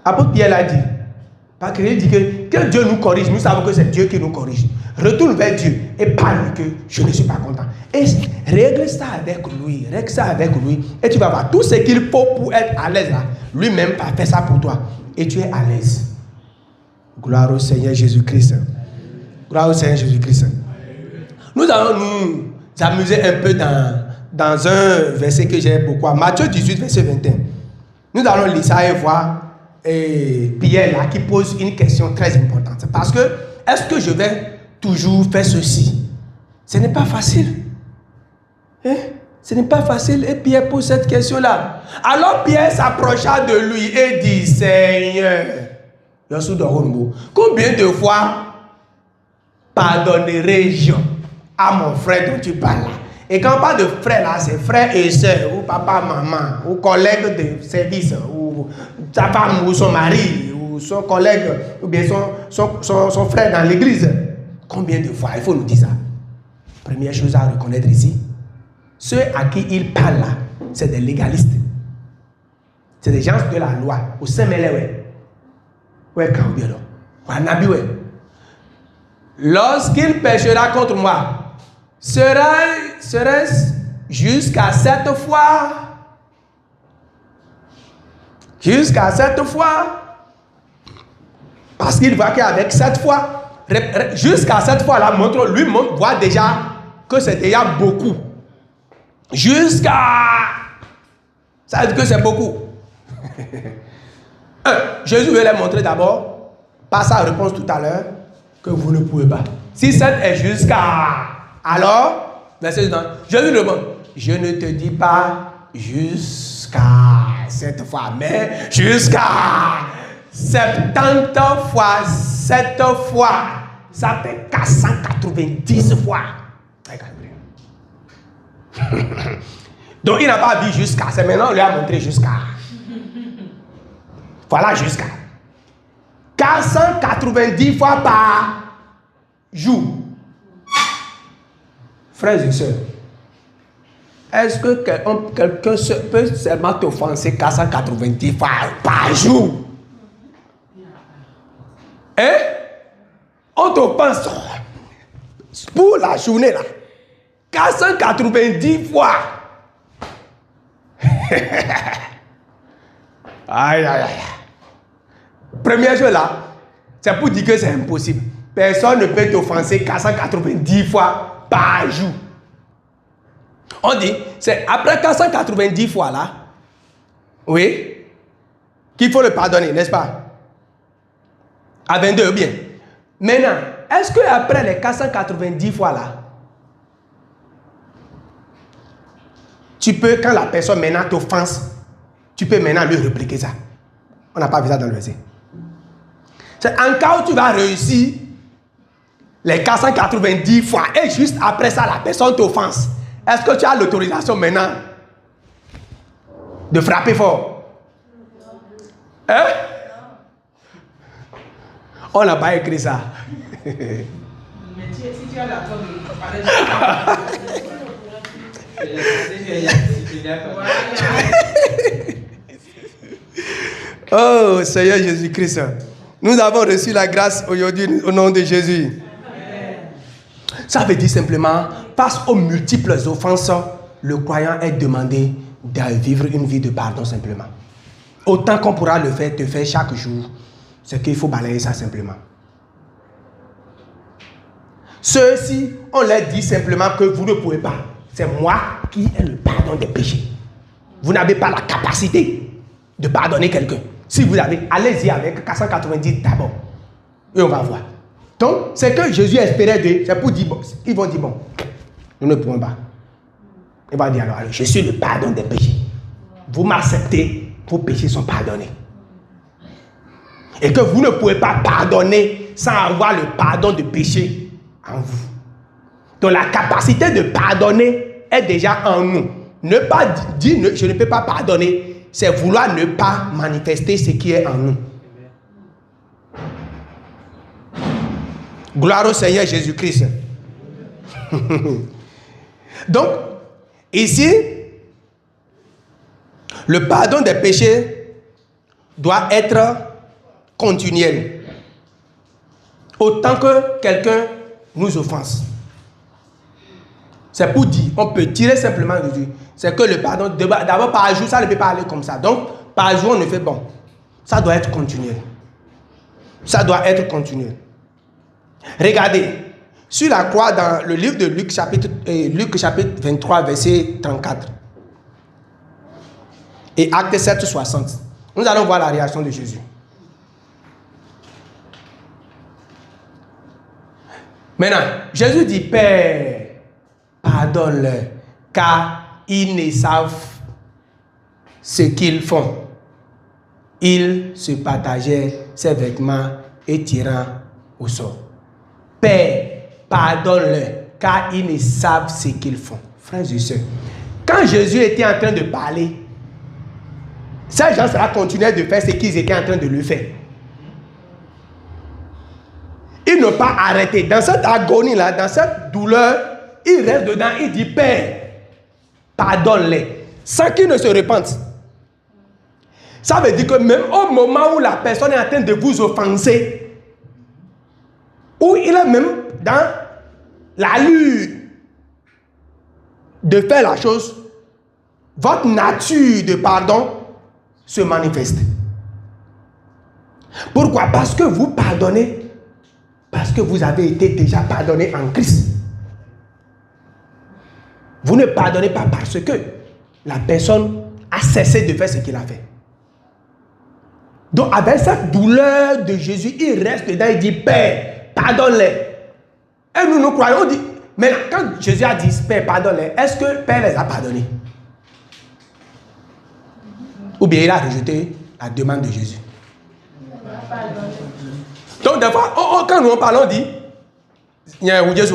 apôtre Pierre l'a dit, parce qu'il dit que quand Dieu nous corrige, nous savons que c'est Dieu qui nous corrige. Retourne vers Dieu et parle que je ne suis pas content. Et règle ça avec lui, et tu vas voir tout ce qu'il faut pour être à l'aise là. Lui-même va faire ça pour toi. Et tu es à l'aise. Gloire au Seigneur Jésus-Christ. Gloire au Seigneur Jésus-Christ. Nous allons nous amuser un peu dans un verset que j'aime beaucoup. Matthieu 18, verset 21. Nous allons lire ça et voir Pierre là qui pose une question très importante. Parce que, est-ce que je vais toujours faire ceci? Ce n'est pas facile. Hein? Ce n'est pas facile. Et Pierre pose cette question-là. Alors Pierre s'approcha de lui et dit, Seigneur, combien de fois pardonnerai-je à mon frère dont tu parles là? Et quand on parle de frère là, c'est frère et soeur, ou papa, maman, ou collègue de service, ou sa femme, ou son mari, ou son collègue, ou bien son frère dans l'église. Combien de fois? Il faut nous dire ça. Première chose à reconnaître ici, ceux à qui il parle là, c'est des légalistes. C'est des gens de la loi. Au Saint-Mêlé, ouais. Ouais, quand bien là. Nabi, ouais. Lorsqu'il péchera contre moi, serait-ce jusqu'à 7 fois? Jusqu'à 7 fois? Parce qu'il voit qu'avec 7 fois, jusqu'à 7 fois là, lui voit déjà que c'est déjà beaucoup. Jusqu'à... Ça veut dire que c'est beaucoup. Jésus veut les montrer d'abord, par sa réponse tout à l'heure, que vous ne pouvez pas. Si 7 est jusqu'à... Alors, verset 2, Jésus demande, je ne te dis pas jusqu'à 7 fois, mais jusqu'à 70 fois 7 fois. Ça fait 490 fois. Donc il n'a pas dit jusqu'à, c'est maintenant on lui a montré jusqu'à. Voilà jusqu'à. 490 fois par jour. Frères et sœurs, est-ce que quelqu'un peut seulement t'offenser 490 fois par jour? Hein? On t'offense pour la journée là. 490 fois. Aïe, aïe, aïe. Première chose là, c'est pour dire que c'est impossible. Personne ne peut t'offenser 490 fois par jour. On dit, c'est après 490 fois là, oui, qu'il faut le pardonner, n'est-ce pas? À 22 ou bien. Maintenant, est-ce qu'après les 490 fois là, tu peux, quand la personne maintenant t'offense, tu peux maintenant lui répliquer ça? On n'a pas vu ça dans le verset. C'est en cas où tu vas réussir les 490 fois et juste après ça, la personne t'offense. Est-ce que tu as l'autorisation maintenant de frapper fort? Hein? On n'a pas écrit ça. Mais si tu as l'accord de parler Oh Seigneur Jésus-Christ, nous avons reçu la grâce aujourd'hui au nom de Jésus. Ça veut dire simplement, face aux multiples offenses, le croyant est demandé de vivre une vie de pardon simplement. Autant qu'on pourra le faire, te faire chaque jour, c'est qu'il faut balayer ça simplement. Ceux-ci, on leur dit simplement que vous ne pouvez pas. C'est moi qui ai le pardon des péchés. Vous n'avez pas la capacité de pardonner quelqu'un. Si vous avez, allez-y avec 490 d'abord. Et on va voir. Donc, c'est que Jésus espérait de... C'est pour dire, bon, ils vont dire, bon, nous ne pouvons pas. Il va dire, alors, je suis le pardon des péchés. Vous m'acceptez, vos péchés sont pardonnés. Et que vous ne pouvez pas pardonner sans avoir le pardon de péché en vous. Donc, la capacité de pardonner est déjà en nous. Ne pas dire, je ne peux pas pardonner, c'est vouloir ne pas manifester ce qui est en nous. Gloire au Seigneur Jésus-Christ. Donc, ici, le pardon des péchés doit être continuel. Autant que quelqu'un nous offense. C'est pour dire, on peut tirer simplement de Dieu. C'est que le pardon, d'abord par jour, ça ne peut pas aller comme ça. Donc, par jour, on ne fait bon. Ça doit être continuel. Ça doit être continuel. Regardez, sur la croix, dans le livre de Luc, chapitre 23, verset 34. Et Acte 7, 60. Nous allons voir la réaction de Jésus. Maintenant, Jésus dit, Père, pardonne-leur, car ils ne savent ce qu'ils font. Ils se partageaient ses vêtements et tirant au sort. Père, pardonne-leur, car ils ne savent ce qu'ils font. Frères et sœurs, quand Jésus était en train de parler, ces gens-là continuaient de faire ce qu'ils étaient en train de le faire. Ils n'ont pas arrêté. Dans cette agonie-là, dans cette douleur, ils restent dedans. Ils disent, Père, pardonne-les, sans qu'ils ne se repentent. Ça veut dire que même au moment où la personne est en train de vous offenser, où il est même dans l'allure de faire la chose, votre nature de pardon se manifeste. Pourquoi? Parce que vous pardonnez, parce que vous avez été déjà pardonné en Christ. Vous ne pardonnez pas parce que la personne a cessé de faire ce qu'il a fait. Donc avec cette douleur de Jésus, il reste dedans, il dit, Père, pardonne-les. Et nous croyons, on dit, mais quand Jésus a dit, Père, pardonne-les, est-ce que Père les a pardonnés? Ou bien il a rejeté la demande de Jésus? Donc des fois, quand nous parlons, on dit, il y a un Jésus.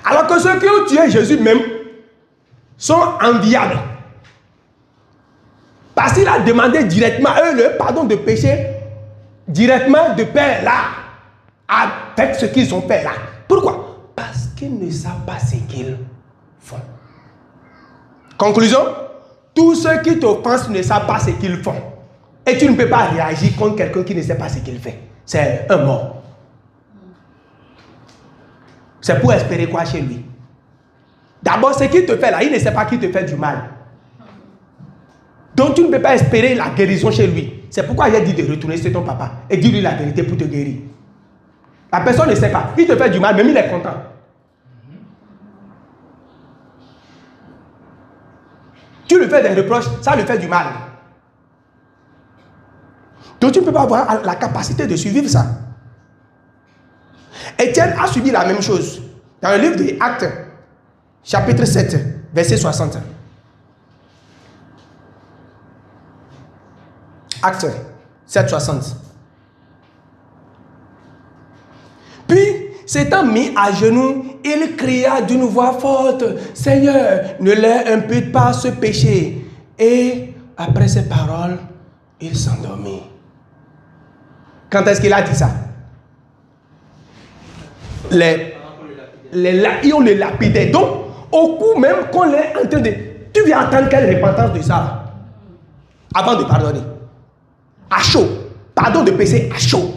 Alors que ceux qui ont tué Jésus même sont enviables. Parce qu'il a demandé directement eux le pardon de péché, directement de Père là, avec ce qu'ils ont fait là. Pourquoi? Parce qu'ils ne savent pas ce qu'ils font. Conclusion, tous ceux qui t'offensent ne savent pas ce qu'ils font. Et tu ne peux pas réagir contre quelqu'un qui ne sait pas ce qu'il fait. C'est un mort. C'est pour espérer quoi chez lui? D'abord, ce qu'il te fait là, il ne sait pas qu'il te fait du mal. Donc tu ne peux pas espérer la guérison chez lui. C'est pourquoi j'ai dit de retourner chez ton papa et dis-lui la vérité pour te guérir. La personne ne sait pas. Il te fait du mal, même il est content. Tu lui fais des reproches, ça lui fait du mal. Donc tu ne peux pas avoir la capacité de survivre ça. Étienne a subi la même chose. Dans le livre des Actes, chapitre 7, verset 60. Actes 7, 60. Puis, s'étant mis à genoux, il cria d'une voix forte, Seigneur, ne leur impute pas ce péché. Et après ces paroles, il s'endormit. Quand est-ce qu'il a dit ça? Ils ont les lapidé. Donc, au coup même qu'on est en train de... Tu viens entendre quelle repentance de ça? Avant de pardonner. À chaud. Pardon de péché à chaud.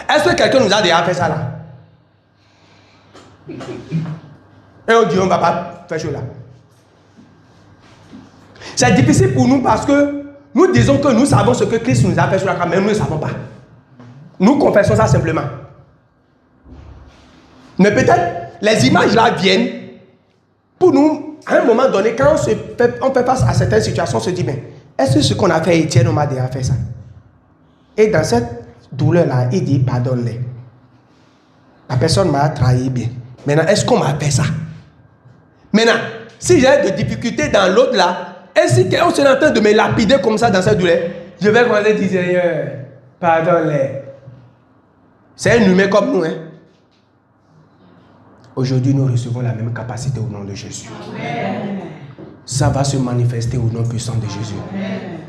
Est-ce que quelqu'un nous a déjà fait ça là? Et on dit, on ne va pas faire cela. C'est difficile pour nous parce que nous disons que nous savons ce que Christ nous a fait sur la croix, mais nous ne savons pas. Nous confessons ça simplement. Mais peut-être les images là viennent pour nous, à un moment donné, quand on fait face à certaines situations, on se dit, mais est-ce que ce qu'on a fait, Étienne, on m'a déjà fait ça? Et dans cette douleur-là, il dit, pardonne-les. La personne m'a trahi bien. Maintenant, est-ce qu'on m'a fait ça? Maintenant, si j'ai des difficultés dans l'autre là, et si quelqu'un est en train de me lapider comme ça dans cette douleur, je vais commencer à dire, Seigneur, pardonne-les. C'est un humain comme nous, hein. Aujourd'hui, nous recevons la même capacité au nom de Jésus. Amen. Ça va se manifester au nom puissant de Jésus. Amen.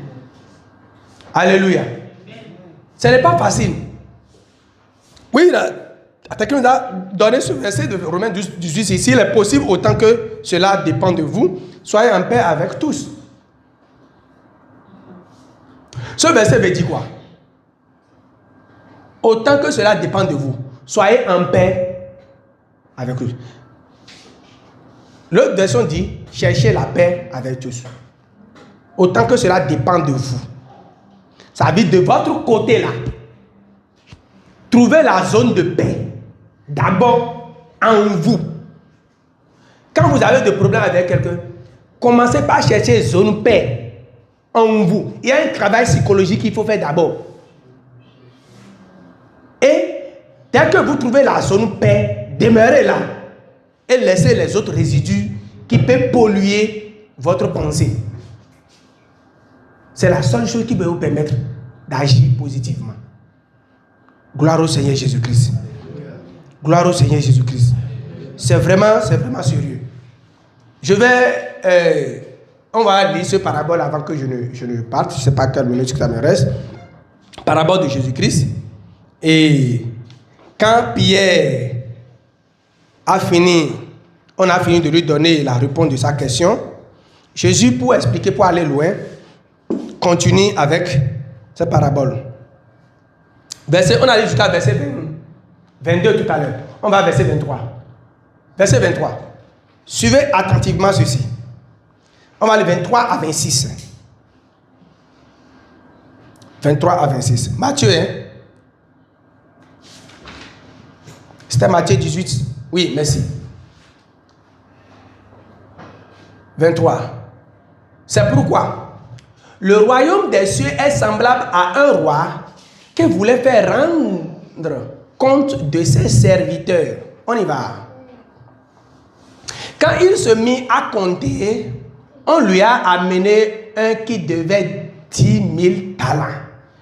Alléluia. Ce n'est pas facile. Oui, quelqu'un nous a donné ce verset de Romains 18 ici. Il est possible, autant que cela dépend de vous, soyez en paix avec tous. Ce verset veut dire quoi? Autant que cela dépend de vous, soyez en paix avec eux. L'autre version dit, cherchez la paix avec tous. Autant que cela dépend de vous. Ça veut dire de votre côté là. Trouvez la zone de paix. D'abord en vous. Quand vous avez des problèmes avec quelqu'un, commencez par chercher zone paix en vous. Il y a un travail psychologique qu'il faut faire d'abord. Et dès que vous trouvez la zone paix, demeurez là et laissez les autres résidus qui peuvent polluer votre pensée. C'est la seule chose qui peut vous permettre d'agir positivement. Gloire au Seigneur Jésus-Christ. Gloire au Seigneur Jésus-Christ. C'est vraiment sérieux. Je vais... on va lire ce parabole avant que je ne parte. Je ne sais pas quelle minute que ça me reste. Parabole de Jésus-Christ. Et quand Pierre a fini, on a fini de lui donner la réponse de sa question, Jésus, pour expliquer, pour aller loin, continue avec cette parabole. On a dit jusqu'à verset 22 tout à l'heure. On va à verset 23. Verset 23. Suivez attentivement ceci. On va aller 23 à 26. 23 à 26. Matthieu, hein? C'était Matthieu 18. Oui, merci. 23. C'est pourquoi le royaume des cieux est semblable à un roi qui voulait faire rendre compte de ses serviteurs. On y va. Quand il se mit à compter, on lui a amené un qui devait 10 000 talents.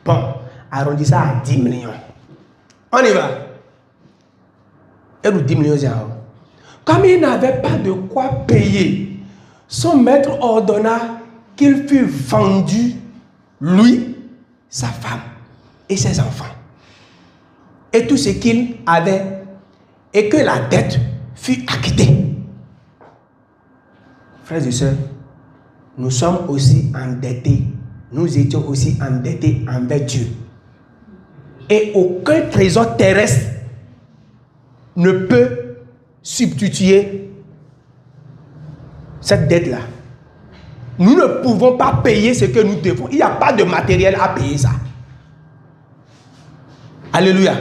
Bon, arrondis ça à 10 millions. On y va. Et nous 10 millions d'euros. Comme il n'avait pas de quoi payer, son maître ordonna qu'il fût vendu, lui, sa femme et ses enfants, et tout ce qu'il avait, et que la dette fût acquittée. Frères et sœurs, nous sommes aussi endettés. Nous étions aussi endettés envers Dieu. Et aucun trésor terrestre ne peut substituer cette dette-là. Nous ne pouvons pas payer ce que nous devons. Il n'y a pas de matériel à payer ça. Alléluia.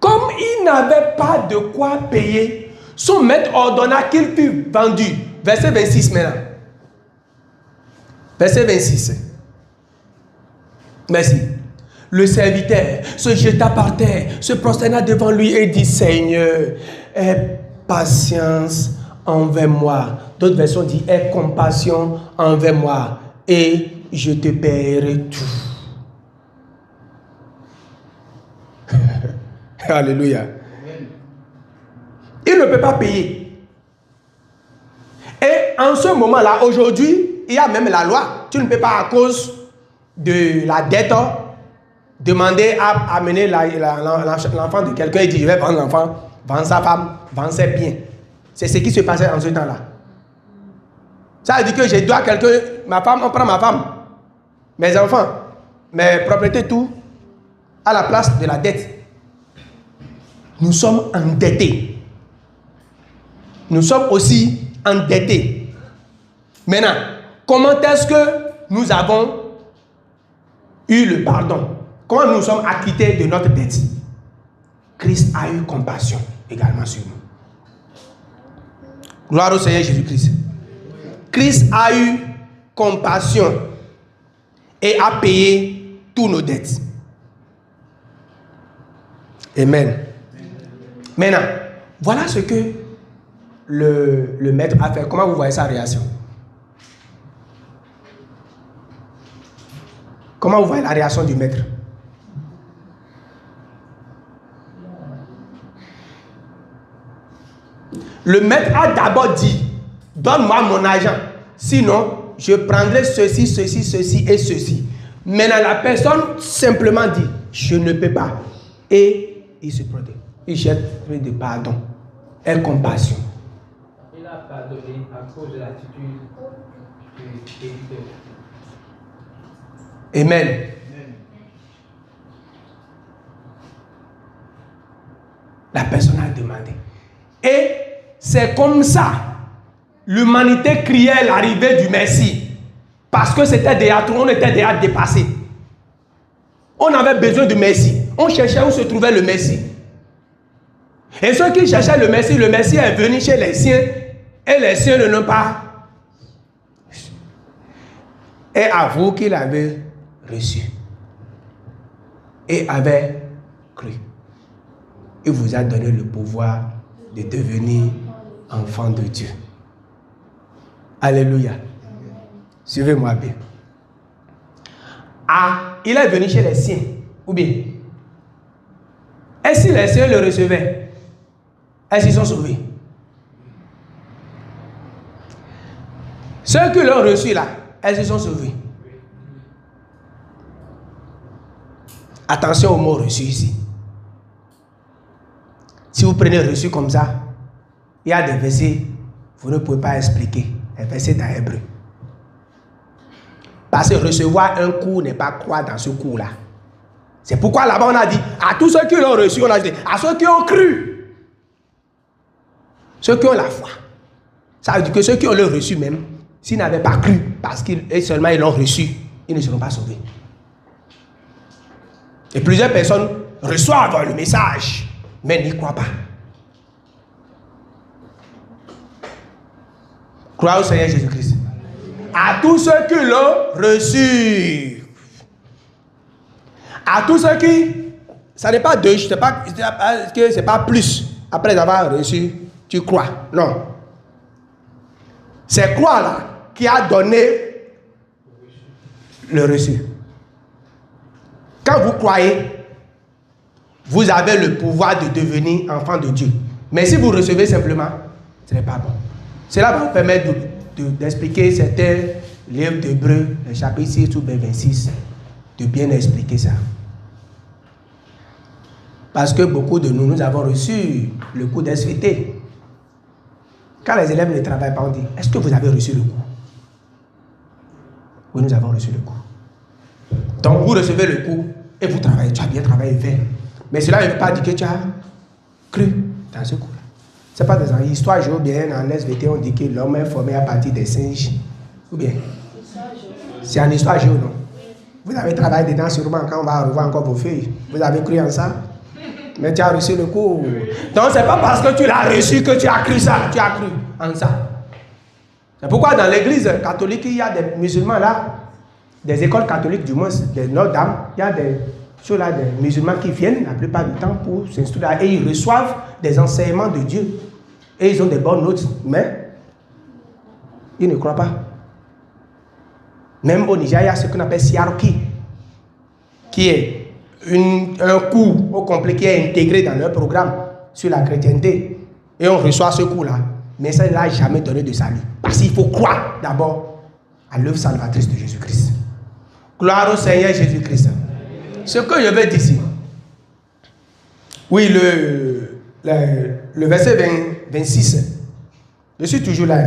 Comme il n'avait pas de quoi payer, son maître ordonna qu'il fût vendu. Verset 26 maintenant. Verset 26. Merci. Le serviteur se jeta par terre, se prosterna devant lui et dit, Seigneur, aie patience envers moi. D'autres versions disent, aie compassion envers moi et je te paierai tout. Alléluia. Il ne peut pas payer. Et en ce moment-là, aujourd'hui, il y a même la loi. Tu ne peux pas, à cause de la dette, demander à amener l'enfant de quelqu'un et dire, je vais vendre l'enfant, vendre sa femme, vendre ses biens. C'est ce qui se passait en ce temps-là. Ça veut dire que je dois à quelqu'un, ma femme, on prend ma femme, mes enfants, mes propriétés, tout, à la place de la dette. Nous sommes endettés. nous sommes aussi endettés. Maintenant, comment est-ce que nous avons eu le pardon? Comment nous sommes acquittés de notre dette? Christ a eu compassion également sur nous. Gloire au Seigneur Jésus-Christ. Christ a eu compassion et a payé tous nos dettes. Amen. Maintenant, voilà ce que le maître a fait. Comment vous voyez sa réaction? Comment vous voyez la réaction du maître? Le maître a d'abord dit, donne-moi mon argent, sinon je prendrai ceci, ceci, ceci et ceci. Maintenant la personne simplement dit, je ne peux pas. Et il se protège. Il cherche de pardon et compassion. Il a pardonné à cause de l'attitude du débiteur. Amen. La personne a demandé. Et c'est comme ça, l'humanité criait l'arrivée du Messie. Parce que c'était déjà trop, on était déjà dépassé. On avait besoin du Messie. On cherchait où se trouvait le Messie. Et ceux qui cherchaient le Messie est venu chez les siens. Et les siens ne l'ont pas. Et avoue qu'il avait reçu. Et avait cru. Il vous a donné le pouvoir de devenir enfant de Dieu. Alléluia. Suivez-moi bien. Ah, il est venu chez les siens. Ou bien? Et si les siens le recevaient, est-ce qu'ils sont sauvés? Ceux qui l'ont reçu là, est-ce qu'ils sont sauvés? Attention au mot reçu ici. Si vous prenez reçu comme ça, il y a des versets, vous ne pouvez pas expliquer. Les versets dans l'hébreu. Parce que recevoir un coup n'est pas croire dans ce coup-là. C'est pourquoi là-bas on a dit, à tous ceux qui l'ont reçu, on a dit, à ceux qui ont cru. Ceux qui ont la foi. Ça veut dire que ceux qui ont le reçu même, s'ils n'avaient pas cru, parce qu'ils seulement ils l'ont reçu, ils ne seront pas sauvés. Et plusieurs personnes reçoivent le message, mais n'y croient pas. Croire au Seigneur Jésus-Christ. À tous ceux qui l'ont reçu. À tous ceux qui... Ça n'est pas deux, c'est pas plus. Après avoir reçu, tu crois. Non. C'est croire là qui a donné le reçu. Quand vous croyez, vous avez le pouvoir de devenir enfant de Dieu. Mais si vous recevez simplement, ce n'est pas bon. Cela va vous permettre d'expliquer certains livres d'Hébreux, le chapitre 6 ou 26, de bien expliquer ça. Parce que beaucoup de nous, nous avons reçu le coup d'SVT. Quand les élèves ne travaillent pas, on dit, est-ce que vous avez reçu le coup? Oui, nous avons reçu le coup. Donc, vous recevez le coup et vous travaillez. Tu as bien travaillé, fait. Mais cela ne veut pas dire que tu as cru dans ce coup-là. Ce n'est pas dans l'histoire géo, bien en SVT, on dit que l'homme est formé à partir des singes. Ou bien? C'est en histoire géo, non? Vous avez travaillé dedans sûrement quand on va revoir encore vos feuilles. Vous avez cru en ça? Mais tu as reçu le coup. Donc, ce n'est pas parce que tu l'as reçu que tu as cru ça. Tu as cru en ça. C'est pourquoi dans l'église catholique, il y a des musulmans là, des écoles catholiques du moins, des Notre-Dame, il y a des choses là, des musulmans qui viennent la plupart du temps pour s'instruire et ils reçoivent des enseignements de Dieu. Et ils ont des bonnes notes, mais ils ne croient pas. Même au Nigeria, il y a ce qu'on appelle Siaroki, qui est un cours au complet qui est intégré dans leur programme sur la chrétienté. Et on reçoit ce cours-là. Mais ça ne l'a jamais donné de salut. Parce qu'il faut croire d'abord à l'œuvre salvatrice de Jésus-Christ. Gloire au Seigneur Jésus-Christ. Ce que je veux dire ici. Oui, le verset 26. Je suis toujours là.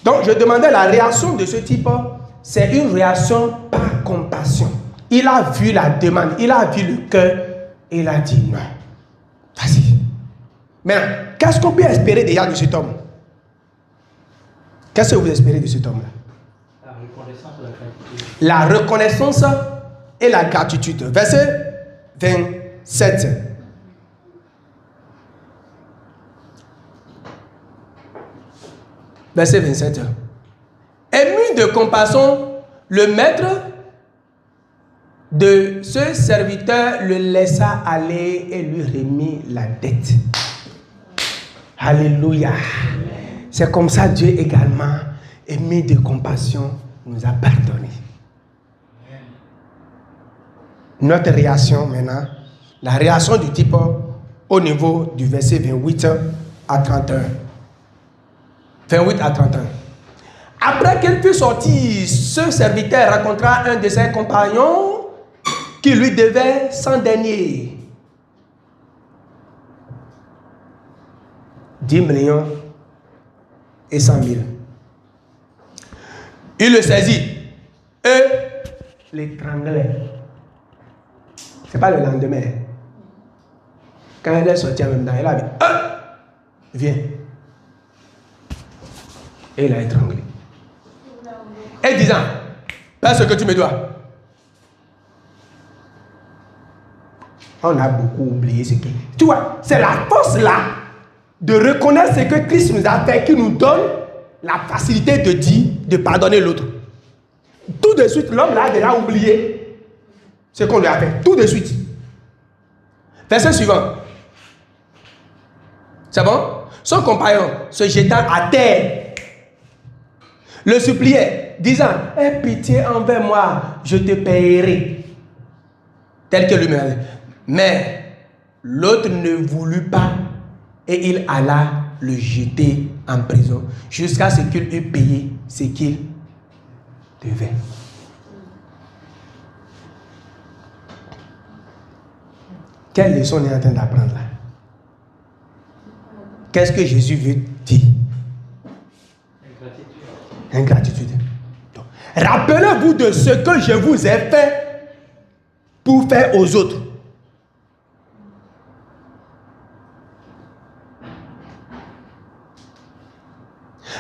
Donc, je demandais la réaction de ce type. C'est une réaction par compassion. Il a vu la demande, il a vu le cœur et il a dit non. Vas-y. Maintenant, qu'est-ce qu'on peut espérer déjà de cet homme? Qu'est-ce que vous espérez de cet homme-là? La reconnaissance et la gratitude. La reconnaissance et la gratitude. Verset 27. Verset 27. Ému de compassion, le maître de ce serviteur le laissa aller et lui remit la dette. Alléluia. C'est comme ça Dieu également, aimé de compassion, nous a pardonné. Notre réaction maintenant, la réaction du type au niveau du verset 28 à 31. 28 à 31. Après qu'il fut sorti, ce serviteur rencontra un de ses compagnons qui lui devait 100 deniers. 10 millions et 100 000. Il le saisit et l'étranglait. Ce n'est pas le lendemain. Quand il est sorti en même temps, il a dit viens. Et il a étranglé. Et disant, paie ce que tu me dois. On a beaucoup oublié ce qui. Tu vois, c'est la force là de reconnaître ce que Christ nous a fait qui nous donne la facilité de dire, de pardonner l'autre. Tout de suite, l'homme là a déjà oublié ce qu'on lui a fait. Tout de suite. Verset suivant. C'est bon? Son compagnon se jetant à terre, le suppliait, disant, aie pitié envers moi, je te paierai. Tel que lui-même avait. Mais l'autre ne voulut pas et il alla le jeter en prison jusqu'à ce qu'il eût payé ce qu'il devait. Quelle leçon on est en train d'apprendre là? Qu'est-ce que Jésus veut dire? Ingratitude. Rappelez-vous de ce que je vous ai fait pour faire aux autres.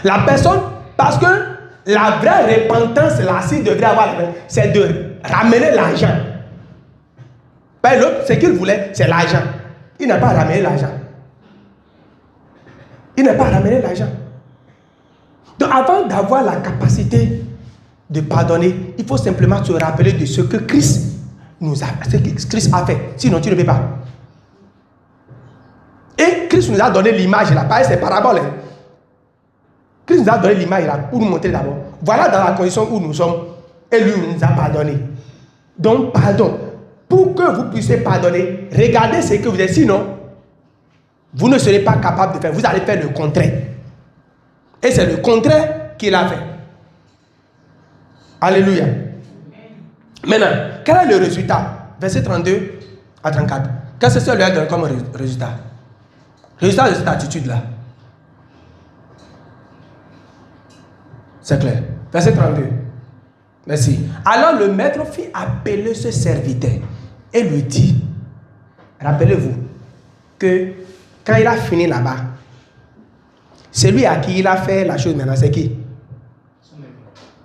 La personne, parce que la vraie repentance, là, s'il devrait avoir, c'est de ramener l'argent. L'autre, ce qu'il voulait, c'est l'argent. Il n'a pas ramené l'argent. Il n'a pas ramené l'argent. Donc, avant d'avoir la capacité de pardonner, il faut simplement se rappeler de ce que Christ a fait. Sinon, tu ne peux pas. Et Christ nous a donné l'image là, pas ces paraboles. Christ nous a donné l'image là pour nous montrer d'abord. Voilà dans la condition où nous sommes. Et lui nous a pardonné. Donc, pardon. Pour que vous puissiez pardonner, regardez ce que vous êtes. Sinon, vous ne serez pas capable de faire. Vous allez faire le contraire. Et c'est le contraire qu'il a fait. Alléluia. Maintenant, quel est le résultat? Verset 32 à 34. Qu'est-ce que ça lui a donné comme résultat? Résultat de cette attitude-là. C'est clair. Verset 32. Merci. Alors le maître fit appeler ce serviteur et lui dit, rappelez-vous que quand il a fini là-bas, celui à qui il a fait la chose maintenant, c'est qui?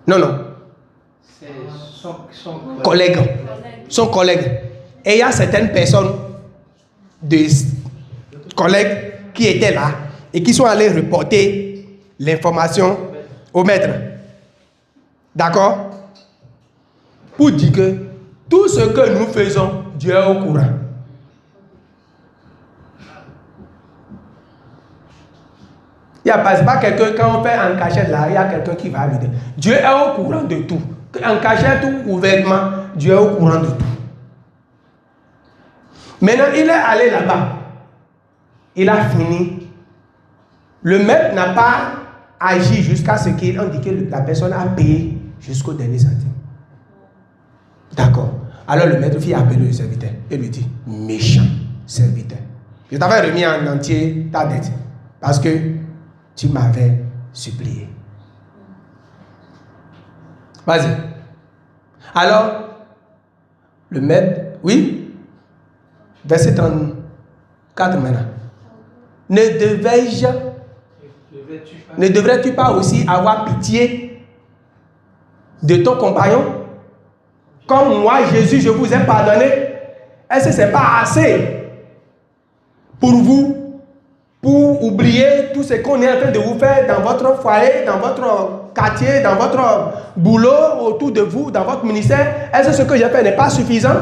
Non. C'est son collègue. Son collègue. Et il y a certaines personnes, des collègues qui étaient là et qui sont allés reporter l'information au maître. D'accord? Pour dire que tout ce que nous faisons, Dieu est au courant. Il n'y a pas quelqu'un, quand on fait en cachette là, il y a quelqu'un qui va lui dire. Dieu est au courant de tout. En cachette ou ouvertement, Dieu est au courant de tout. Maintenant, il est allé là-bas. Il a fini. Le maître n'a pas agi jusqu'à ce qu'on dit que la personne a payé jusqu'au dernier centime. D'accord. Alors le maître fit appeler le serviteur et lui dit, méchant serviteur, je t'avais remis en entier ta dette parce que tu m'avais supplié. Vas-y. Alors, le maître, oui, verset 34 maintenant. ne devrais-tu pas aussi avoir pitié de ton compagnon? Comme moi, Jésus, je vous ai pardonné. Est-ce que ce n'est pas assez pour vous, pour oublier tout ce qu'on est en train de vous faire dans votre foyer, dans votre quartier, dans votre boulot, autour de vous, dans votre ministère? Est-ce que ce que j'ai fait n'est pas suffisant?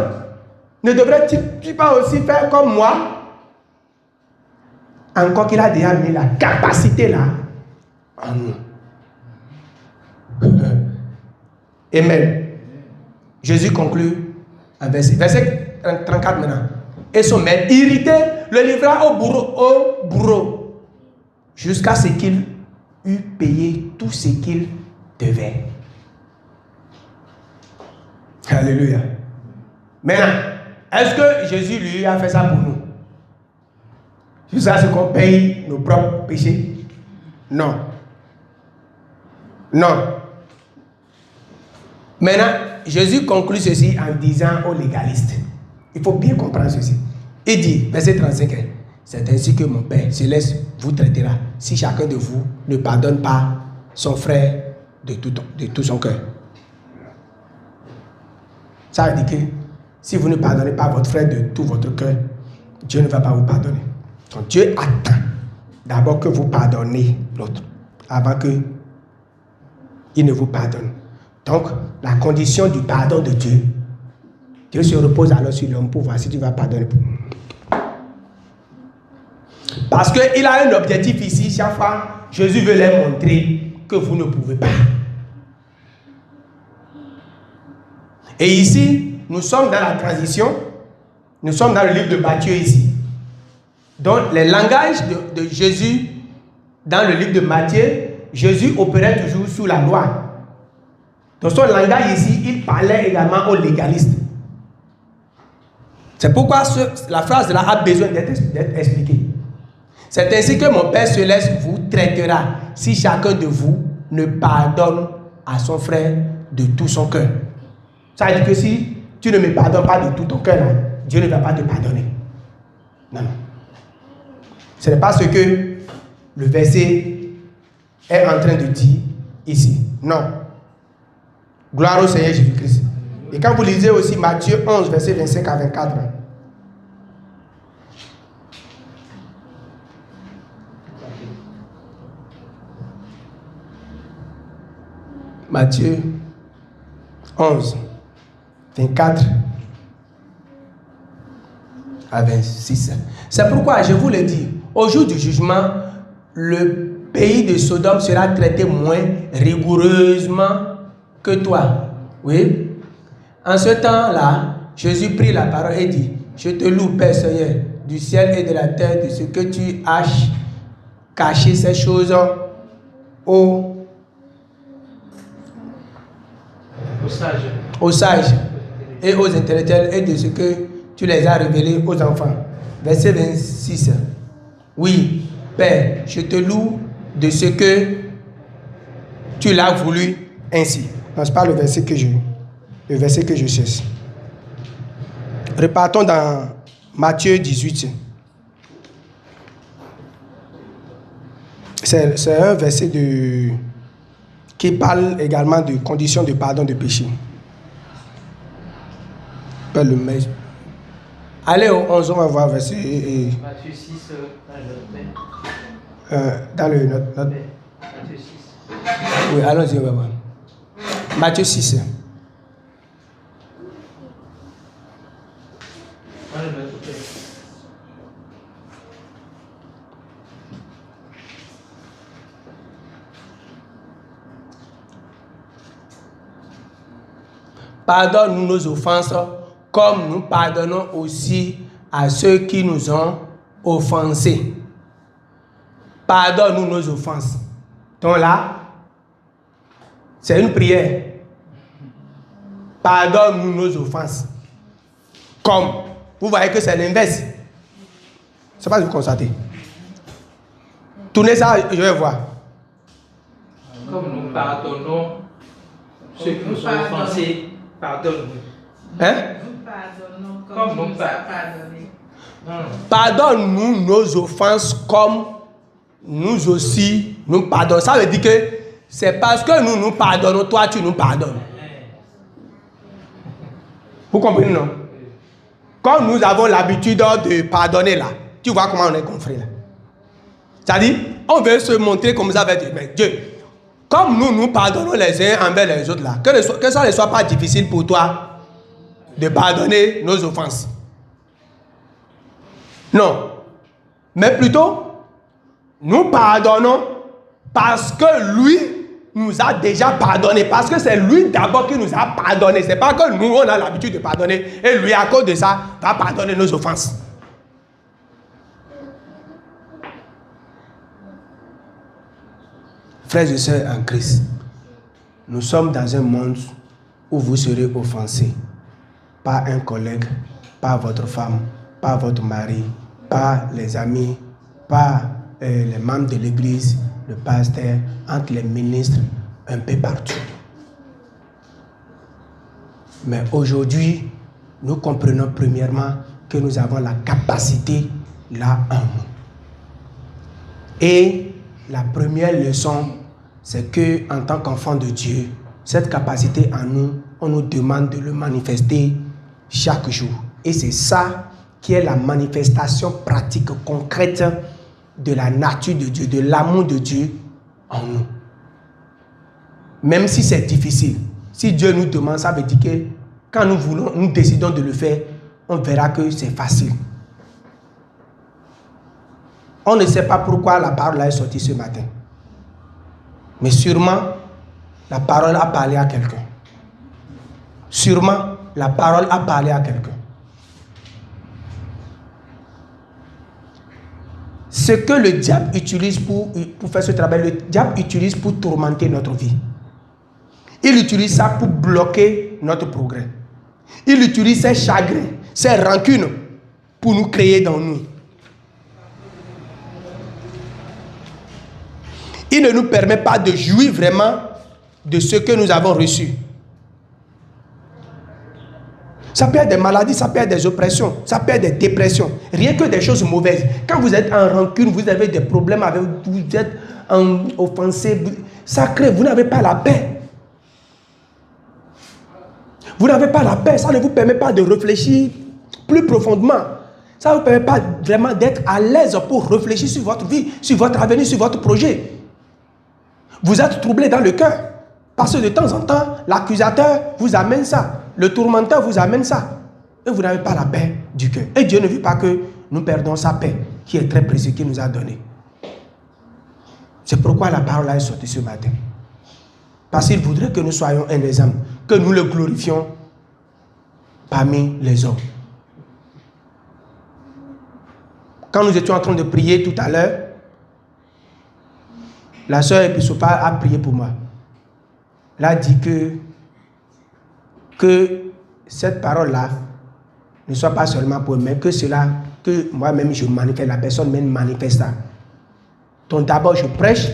Ne devrais-tu pas aussi faire comme moi? Encore qu'il a déjà mis la capacité là en nous. Amen. Jésus conclut un verset 34 maintenant. Et son maître, irrité, le livra au bourreau, jusqu'à ce qu'il eût payé tout ce qu'il devait. Alléluia. Maintenant, est-ce que Jésus lui a fait ça pour nous? Jusqu'à ce qu'on paye nos propres péchés? Non. Non. Maintenant, Jésus conclut ceci en disant aux légalistes. Il faut bien comprendre ceci. Il dit, verset 35, c'est ainsi que mon Père céleste vous traitera si chacun de vous ne pardonne pas son frère de tout son cœur. Ça veut dire que si vous ne pardonnez pas votre frère de tout votre cœur, Dieu ne va pas vous pardonner. Donc Dieu attend d'abord que vous pardonnez l'autre avant qu'il ne vous pardonne. Donc, la condition du pardon de Dieu, Dieu se repose alors sur l'homme pour voir si tu vas pardonner. Parce qu'il a un objectif ici, chaque fois, Jésus veut leur montrer que vous ne pouvez pas. Et ici, nous sommes dans la transition, nous sommes dans le livre de Matthieu ici. Donc, les langages de Jésus, dans le livre de Matthieu, Jésus opérait toujours sous la loi. Dans son langage ici, il parlait également aux légalistes. C'est pourquoi la phrase là a besoin d'être expliquée. C'est ainsi que mon Père céleste vous traitera si chacun de vous ne pardonne à son frère de tout son cœur. Ça veut dire que si tu ne me pardonnes pas de tout ton cœur, Dieu ne va pas te pardonner. Non, non. Ce n'est pas ce que le verset est en train de dire ici. Non. Gloire au Seigneur Jésus-Christ. Et quand vous lisez aussi Matthieu 11, verset 25 à 24. Matthieu 11, 24 à 26. C'est pourquoi je vous le dis, au jour du jugement, le pays de Sodome sera traité moins rigoureusement que toi. Oui. En ce temps-là, Jésus prit la parole et dit, je te loue, Père Seigneur, du ciel et de la terre, de ce que tu as caché ces choses aux sages et aux intellectuels, et de ce que tu les as révélés aux enfants. Verset 26. Oui, Père, je te loue de ce que tu l'as voulu ainsi. Non, ce n'est pas le verset que je cherche. Repartons dans Matthieu 18. C'est un verset qui parle également de conditions de pardon de péché. Allez au 11, on va voir verset. Matthieu 6, dans le note. Matthieu 6. Oui, allons-y, on va voir. Matthieu 6. Pardonne-nous nos offenses, comme nous pardonnons aussi à ceux qui nous ont offensés. Pardonne-nous nos offenses. Donc là, c'est une prière. Pardonne-nous nos offenses. Comme, vous voyez que c'est l'inverse. Je ne sais pas si vous constatez. Tournez ça, je vais voir. Comme nous pardonnons ceux qui nous ont offensés, pardonne-nous. Hein? Nous pardonnons Comme comme nous nous a pardonné. Pardonne-nous nos offenses comme nous aussi nous pardonnons. Ça veut dire que c'est parce que nous pardonnons, toi tu nous pardonnes. Vous comprenez, non? Comme nous avons l'habitude de pardonner là, tu vois comment on est confrères là. C'est-à-dire, on veut se montrer comme ça avec Dieu. Mais Dieu, comme nous pardonnons les uns envers les autres là, que ça ne soit pas difficile pour toi de pardonner nos offenses. Non. Mais plutôt, nous pardonnons parce que lui nous a déjà pardonné. Parce que c'est lui d'abord qui nous a pardonné. C'est pas que nous, on a l'habitude de pardonner. Et lui, à cause de ça, va pardonner nos offenses. Frères et sœurs en Christ, nous sommes dans un monde où vous serez offensés par un collègue, par votre femme, par votre mari, par les amis, par les membres de l'église, le pasteur, entre les ministres, un peu partout. Mais aujourd'hui, nous comprenons premièrement que nous avons la capacité là en nous. Et la première leçon, c'est que en tant qu'enfant de Dieu, cette capacité en nous, on nous demande de le manifester chaque jour. Et c'est ça qui est la manifestation pratique, concrète de la nature de Dieu, de l'amour de Dieu en nous. Même si c'est difficile, si Dieu nous demande, ça veut dire que quand nous décidons de le faire, on verra que c'est facile. On ne sait pas pourquoi la parole est sortie ce matin. Mais sûrement, la parole a parlé à quelqu'un. Sûrement, la parole a parlé à quelqu'un. Ce que le diable utilise pour faire ce travail, le diable utilise pour tourmenter notre vie. Il utilise ça pour bloquer notre progrès. Il utilise ses chagrins, ses rancunes pour nous créer dans nous. Il ne nous permet pas de jouir vraiment de ce que nous avons reçu. Ça peut être des maladies, ça peut être des oppressions, ça peut être des dépressions. Rien que des choses mauvaises. Quand vous êtes en rancune, vous avez des problèmes avec vous, vous êtes offensé, ça crée, vous n'avez pas la paix. Vous n'avez pas la paix, ça ne vous permet pas de réfléchir plus profondément. Ça ne vous permet pas vraiment d'être à l'aise pour réfléchir sur votre vie, sur votre avenir, sur votre projet. Vous êtes troublé dans le cœur. Parce que de temps en temps, l'accusateur vous amène ça. Le tourmenteur vous amène ça. Et vous n'avez pas la paix du cœur. Et Dieu ne veut pas que nous perdons sa paix, qui est très précieuse, qu'il nous a donnée. C'est pourquoi la parole est sortie ce matin. Parce qu'il voudrait que nous soyons un exemple, que nous le glorifions parmi les hommes. Quand nous étions en train de prier tout à l'heure, la sœur Episopa a prié pour moi. Elle a dit que cette parole-là ne soit pas seulement pour eux, mais que cela, que moi-même je manifeste, la personne même manifeste ça. Donc d'abord je prêche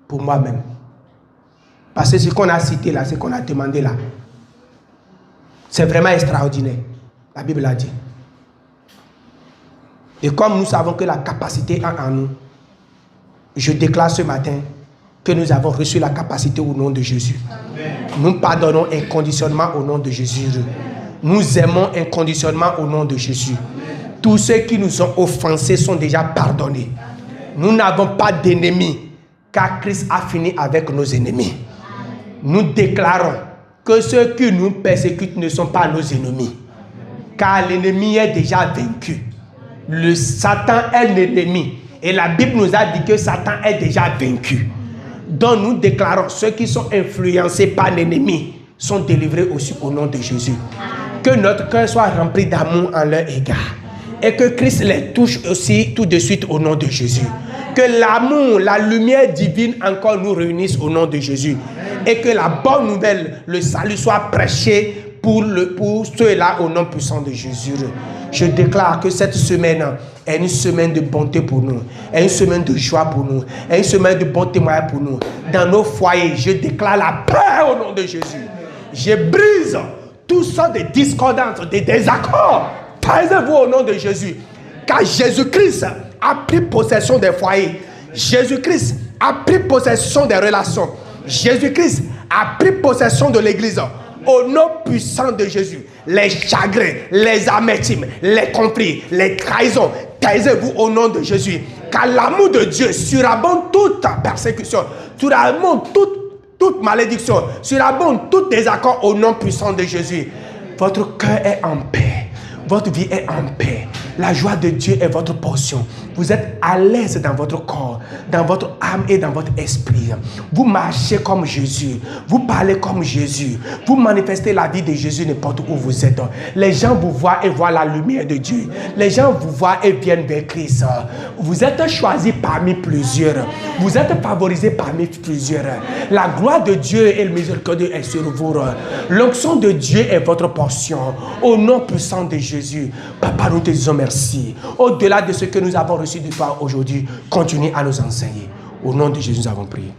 pour moi-même. Parce que ce qu'on a cité là, ce qu'on a demandé là, c'est vraiment extraordinaire. La Bible l'a dit. Et comme nous savons que la capacité est en nous, je déclare ce matin que nous avons reçu la capacité au nom de Jésus. Amen. Nous pardonnons inconditionnellement au nom de Jésus. Amen. Nous aimons inconditionnellement au nom de Jésus. Amen. Tous ceux qui nous ont offensés sont déjà pardonnés. Amen. Nous n'avons pas d'ennemis, car Christ a fini avec nos ennemis. Amen. Nous déclarons que ceux qui nous persécutent ne sont pas nos ennemis, car l'ennemi est déjà vaincu. Le Satan est l'ennemi. Et la Bible nous a dit que Satan est déjà vaincu. Donc nous déclarons, ceux qui sont influencés par l'ennemi sont délivrés aussi au nom de Jésus. Que notre cœur soit rempli d'amour en leur égard. Et que Christ les touche aussi tout de suite au nom de Jésus. Que l'amour, la lumière divine encore nous réunisse au nom de Jésus. Et que la bonne nouvelle, le salut soit prêché pour ceux-là au nom puissant de Jésus. Je déclare que cette semaine est une semaine de bonté pour nous, est une semaine de joie pour nous, est une semaine de bon témoignage pour nous. Dans nos foyers, je déclare la paix au nom de Jésus. Je brise toutes sortes de discordances, de désaccords. Taisez-vous au nom de Jésus. Car Jésus-Christ a pris possession des foyers. Jésus-Christ a pris possession des relations. Jésus-Christ a pris possession de l'église. Au nom puissant de Jésus, les chagrins, les amertumes, les conflits, les trahisons, taisez-vous au nom de Jésus. Car l'amour de Dieu surabonde toute persécution, surabonde toute malédiction, surabonde tout désaccord au nom puissant de Jésus. Votre cœur est en paix. Votre vie est en paix. La joie de Dieu est votre portion. Vous êtes à l'aise dans votre corps, dans votre âme et dans votre esprit. Vous marchez comme Jésus. Vous parlez comme Jésus. Vous manifestez la vie de Jésus n'importe où vous êtes. Les gens vous voient et voient la lumière de Dieu. Les gens vous voient et viennent vers Christ. Vous êtes choisis parmi plusieurs. Vous êtes favorisés parmi plusieurs. La gloire de Dieu et le miséricorde est sur vous. L'onction de Dieu est votre portion. Au nom puissant de Jésus, Papa, nous te disons merci. Au-delà de ce que nous avons reçu de toi aujourd'hui, continue à nous enseigner. Au nom de Jésus, nous avons prié.